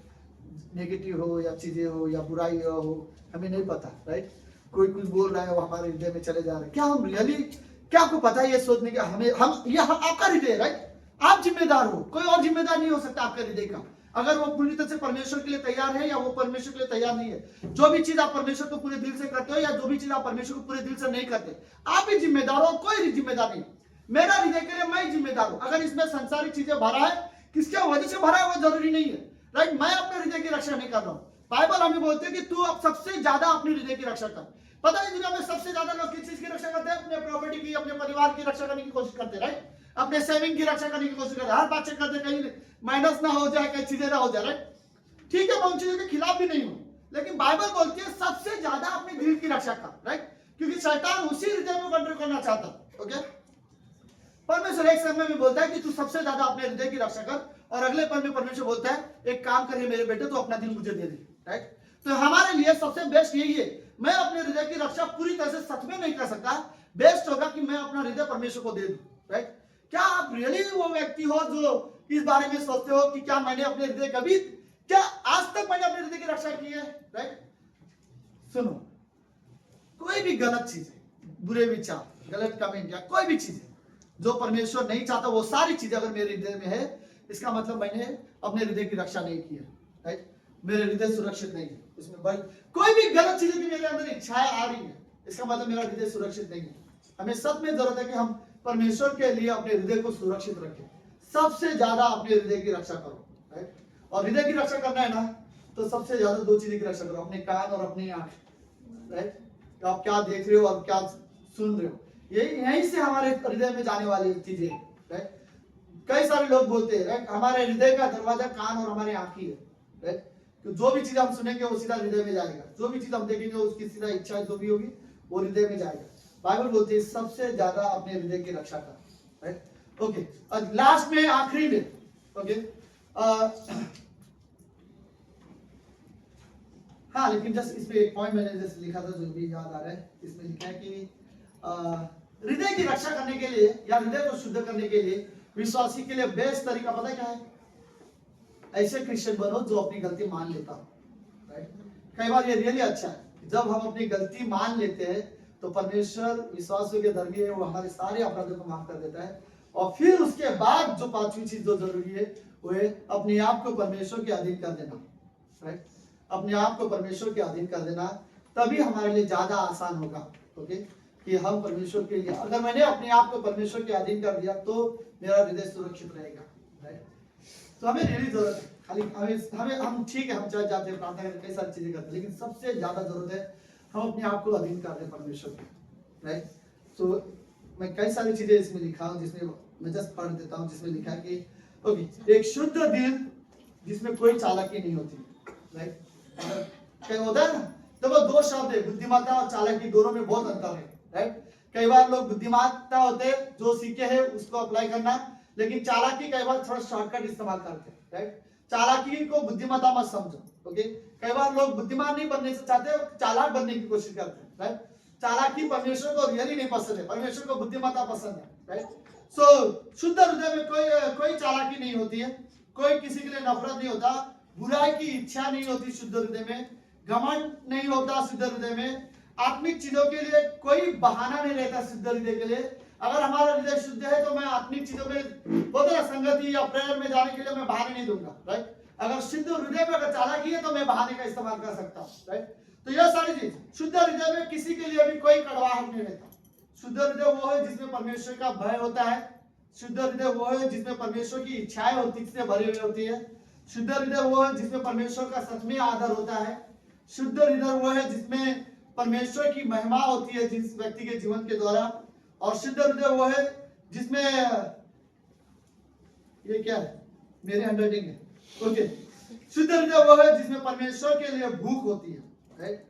नेगेटिव हो या चीजें हो या बुराई हो, हमें नहीं पता, राइट? कोई कुछ बोल रहा है वो हमारे हृदय में चले जा रहे हैं। क्या हम रियली, क्या आपको पता है ये सोचने का हमें आपका हृदय, राइट? आप जिम्मेदार हो, कोई और जिम्मेदार नहीं हो सकता आपके हृदय का। अगर वो पूरी तरह से परमेश्वर के लिए तैयार है या वो परमेश्वर के लिए तैयार नहीं है। जो भी चीज आप परमेश्वर को पूरे दिल से करते हो या जो भी चीज आप परमेश्वर को पूरे दिल से नहीं करते, आप ही जिम्मेदार हो, कोई जिम्मेदार नहीं। मेरा हृदय के लिए मैं जिम्मेदार हूं। अगर इसमें संसारिक चीजें भरा है, किसके वजह से भरा है वो जरूरी नहीं है, राइट? मैं अपने हृदय की रक्षा नहीं कर रहा हूँ। बाइबल हमें बोलते हैं कि तू अब सबसे ज्यादा अपने हृदय की रक्षा कर। पता है दुनिया में सबसे ज्यादा लोग किस चीज की रक्षा करते हैं? अपने प्रॉपर्टी की, अपने परिवार की रक्षा करने की कोशिश करते हैं, राइट? अपने सेविंग की रक्षा करने की कोशिश करते हैं, हर बात चेक करते हैं कहीं माइनस ना हो जाए, कहीं चीजें ना हो जाए, राइट? ठीक है, मैं उन चीजों के खिलाफ भी नहीं हूं, लेकिन बाइबल बोलती है सबसे ज्यादा अपने दिल की रक्षा कर, राइट? क्योंकि शैतान उसी हृदय में कंट्रोल करना चाहता है। ओके, परमेश्वर एक समय में बोलता है कि तू सबसे ज्यादा अपने हृदय की रक्षा कर, और अगले पल में परमेश्वर बोलता है एक काम करिए मेरे बेटे, तो अपना दिल मुझे दे दे, राइट? तो हमारे लिए सबसे बेस्ट यही है। मैं अपने हृदय की रक्षा पूरी तरह से सच में नहीं कर सकता, बेस्ट होगा कि मैं अपना हृदय परमेश्वर को दे दूं, राइट? क्या आप रियली वो व्यक्ति हो जो इस बारे में सोचते हो कि क्या मैंने अपने हृदय कभी, क्या आज तक मैंने अपने हृदय की रक्षा की है, राइट? सुनो, कोई भी गलत चीज, बुरे विचार, गलत कमेंट या कोई भी चीज जो परमेश्वर नहीं चाहता, वो सारी चीजें अगर मेरे हृदय में है, इसका मतलब मैंने अपने हृदय की रक्षा नहीं की है, राइट? मेरे हृदय सुरक्षित नहीं है। इसमें कोई भी गलत चीजें की मेरे अंदर इच्छाएं आ रही है, इसका मतलब मेरा हृदय सुरक्षित नहीं है। हमें सच में जरूरत है कि हम परमेश्वर के लिए अपने हृदय को सुरक्षित रखें। सबसे ज्यादा अपने हृदय की रक्षा करो, राइट? और हृदय की रक्षा करना है ना, तो सबसे ज्यादा दो चीजें की रक्षा करो, अपने कान और अपनी आंख, राइट? तो आप क्या देख रहे हो और क्या सुन रहे हो, यहीं से हमारे हृदय में जाने वाली चीजें, राइट? कई सारे लोग बोलते हैं, राइट, हमारे हृदय का दरवाजा कान और हमारी आंख ही है, राइट? तो जो भी चीज हम सुनेंगे वो सीधा हृदय में जाएगा, जो भी चीज हम देखेंगे उसकी सीधा इच्छा जो भी होगी वो हृदय में जाएगा। बाइबल बोलती है सबसे ज्यादा अपने हृदय की रक्षा कर, राइट? ओके, और लास्ट में, आखिरी में, ओके, हाँ, लेकिन जस्ट इसमें एक पॉइंट मैंने जस्ट लिखा था जो भी याद आ रहा है। इसमें लिखा है कि हृदय की रक्षा करने के लिए या हृदय को शुद्ध करने के लिए विश्वासी के लिए बेस्ट तरीका पता क्या है? ऐसे क्रिश्चियन बनो जो अपनी गलती मान लेता हो, राइट? कई बार ये रियली अच्छा है, जब हम अपनी गलती मान लेते हैं तो परमेश्वर विश्वासियों के धर्मी है, वो हमारे सारे अपराधों को माफ कर देता है। और फिर उसके बाद जो पांचवी चीज जो जरूरी है वो है अपने आप को परमेश्वर के अधीन कर देना, राइट? अपने आप को परमेश्वर के अधीन कर देना, तभी हमारे लिए ज्यादा आसान होगा, ओके, कि हम परमेश्वर के लिए, अगर मैंने अपने आप को परमेश्वर के अधीन कर दिया तो मेरा हृदय सुरक्षित रहेगा, राइट? तो हमें रियली जरूरत है, खाली हमें हम ठीक है, हम चर्च जाते हैं, प्रार्थना करते हैं, कई सारी चीजें करते हैं, लेकिन सबसे ज्यादा जरूरत है हम अपने आप को अधीन कर दें परमेश्वर के, राइट? तो मैं कई सारी चीजें इसमें लिखा हूँ, जिसमें मैं जस्ट पढ़ देता हूँ, जिसमें लिखा है कि ओके, एक शुद्ध दिल जिसमें कोई चालाकी नहीं होती, राइट? कई होता है ना, तो वो दो शब्द है, बुद्धिमत्ता और चालाकी, दोनों में बहुत अंतर है, राइट? कई बार लोग बुद्धिमत्ता होते हैं, जो सीखे हैं उसको अप्लाई करना, लेकिन चालाकी कई बार थोड़ा शॉर्टकट इस्तेमाल करते हैं, राइट? चालाकी को बुद्धिमत्ता मत समझो, ओके? कई बार लोग बुद्धिमान नहीं बनने से चाहते, चालाक बनने की कोशिश करते हैं, राइट? चालाकी परमेश्वर को रियली नहीं पसंद है, परमेश्वर को बुद्धिमत्ता पसंद है, राइट? सो शुद्ध हृदय में कोई चालाकी नहीं होती है, कोई किसी के लिए नफरत नहीं होता, बुराई की इच्छा नहीं होती शुद्ध हृदय में, घमंड नहीं होता शुद्ध हृदय में, आत्मिक चीजों के लिए कोई बहाना नहीं रहता शुद्ध हृदय के लिए। अगर हमारा हृदय शुद्ध है तो मैं आत्मिक चीजों में बोलते ना, संगति या प्रेयर में जाने के लिए मैं बहाने नहीं दूंगा, राइट? अगर शुद्ध हृदय में अगर चालाकी है तो मैं बहाने का इस्तेमाल कर सकता हूँ, राइट? तो यह सारी चीज, शुद्ध हृदय में किसी के लिए भी कोई कड़वाहट नहीं रहता। शुद्ध हृदय वो है जिसमें परमेश्वर का भय होता है, शुद्ध हृदय वो है जिसमें परमेश्वर की इच्छाएं होती से भरी हुई होती है, शुद्ध हृदय वो है जिसमें परमेश्वर का सच में आदर होता है, शुद्ध हृदय वो है जिसमें परमेश्वर की महिमा होती है जिस व्यक्ति के जीवन के द्वारा, और शुद्ध हृदय वो है जिसमें ये क्या है, मेरे हैंडराइटिंग है, ओके। शुद्ध हृदय वो है जिसमें परमेश्वर के लिए भूख होती है, राइट।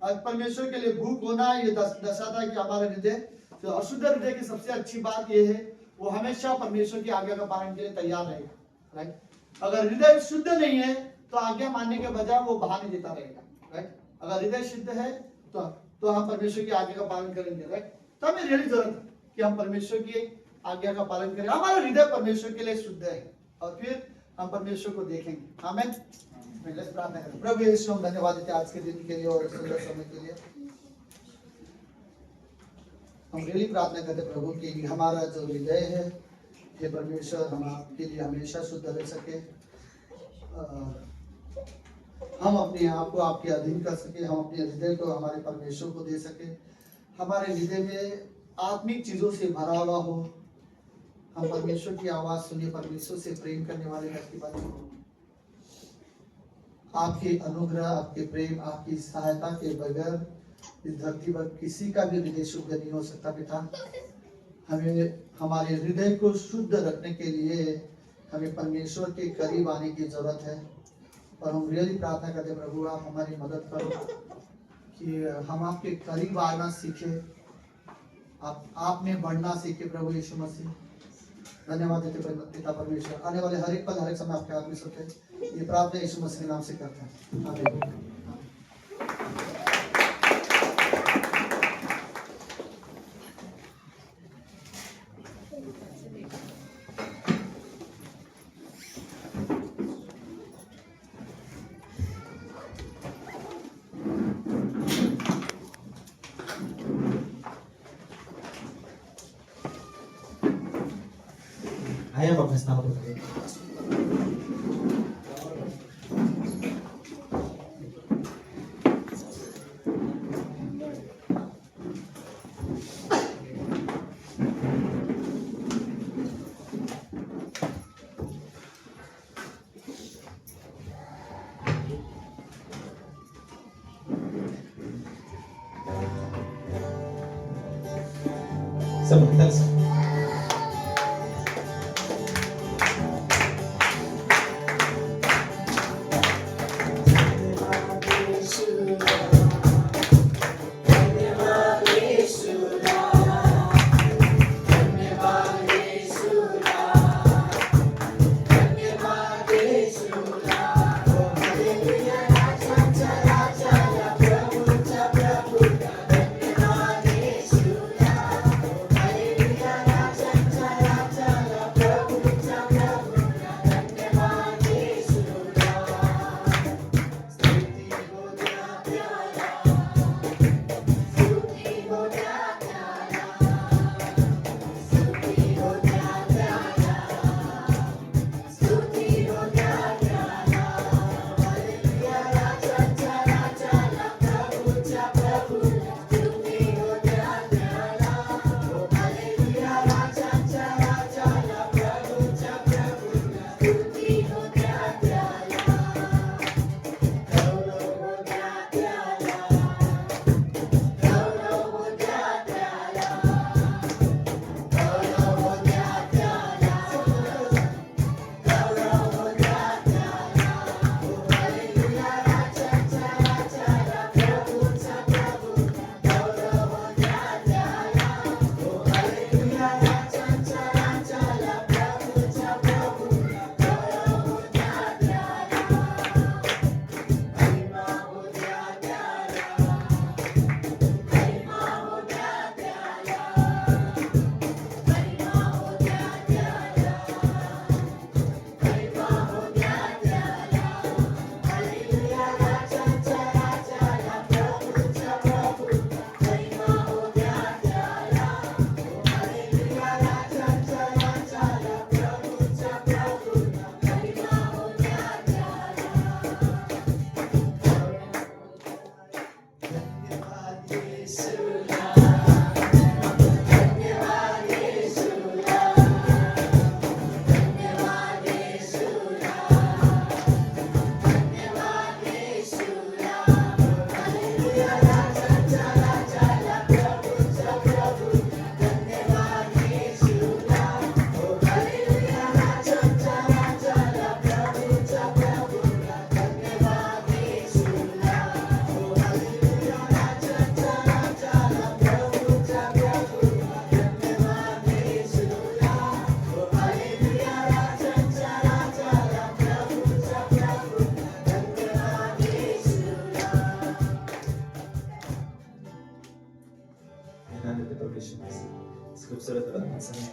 और परमेश्वर के लिए भूख होना ये दर्शाता है कि हमारा हृदय, तो अशुद्ध हृदय की सबसे अच्छी बात ये है वो हमेशा परमेश्वर की आज्ञा का पालन के लिए तैयार रहेगा, राइट। अगर हृदय शुद्ध नहीं है तो आज्ञा मानने के बजाय वो बहाने देता रहेगा, राइट। अगर हृदय शुद्ध है तो हम परमेश्वर की आज्ञा का पालन करेंगे, राइट। तो हमें रियली जरूरत है कि हम परमेश्वर की आज्ञा का पालन करें, हमारा हृदय परमेश्वर के लिए शुद्ध है, और फिर हम परमेश्वर को देखेंगे। आमीन। लेट्स प्रार्थना करें। प्रभु यीशु हम धन्यवाद देते हैं आज के दिन के लिए और सुंदर समय के लिए। हम रियली प्रार्थना करते हैं प्रभु कि हमारा जो हृदय है हे परमेश्वर हम आपके लिए हमेशा शुद्ध रह सके, हम अपने आप को आपके अधीन कर सके, हम अपने हृदय को हमारे परमेश्वर को दे सके, हमारे हृदय में आत्मिक चीजों से भरा हुआ हो, हम परमेश्वर की आवाज सुनिए, परमेश्वर से प्रेम करने वाले व्यक्ति बने। आपके अनुग्रह, आपके प्रेम, आपकी सहायता के बगैर इस धरती पर किसी का भी हृदय शुद्ध नहीं हो सकता। पिता, हमें हमारे हृदय को शुद्ध रखने के लिए हमें परमेश्वर के करीब आने की जरूरत है, और हम रियली प्रार्थना करते हैं प्रभु आप हमारी मदद करो कि हम आपके करीब आना सीखे, आप में बढ़ना सीखे। प्रभु यीशु मसीह धन्यवाद देते पिता परमेश्वर, आने वाले हर एक पल हर एक समय आपके हाथ में सोते हैं। ये प्रार्थना यीशु मसीह के नाम से करते हैं, आमीन। आइए हम अपने स्थान पर खड़े सब इधर से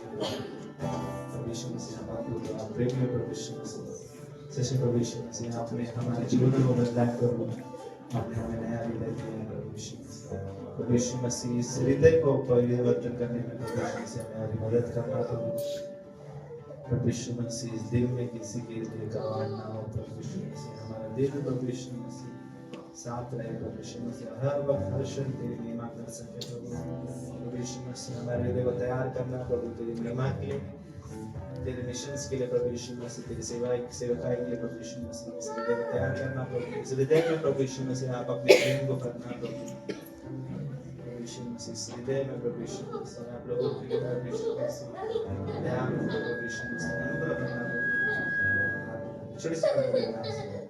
प्रभु यीशु मसीह हम आपको आप प्रेम में प्रभु यीशु मसीह सच्चे प्रभु यीशु मसीह आपने हमारे जीवन को बदला प्रभु आपने हमें नया हृदय दिया है प्रभु यीशु मसीह इस हृदय को परिवर्तन करने में प्रभु यीशु मसीह हमारी मदद करना प्रभु यीशु मसीह इस दिल में किसी के लिए कवाड़ ना हो प्रभु यीशु मसीह हमारा दिल प्रभु यीशु मसीह साथ रहे प्रभु यीशु मसीह हर वक्त हर क्षण तेरी महिमा कर सके प्रभु यीशु मसीह हमारे हृदय को तैयार करना प्रभु तेरी महिमा के लिए तेरे मिशंस के लिए प्रभु यीशु मसीह तेरी सेवकाई के लिए प्रभु यीशु मसीह इस हृदय को तैयार करना प्रभु इस हृदय में प्रभु यीशु मसीह आप अपने प्रेम को करना प्रभु यीशु मसीह इस हृदय में प्रभु यीशु मसीह आप लोगों के लिए प्रभु यीशु मसीह दया में प्रभु यीशु मसीह अनुग्रह करना प्रभु छोटी सी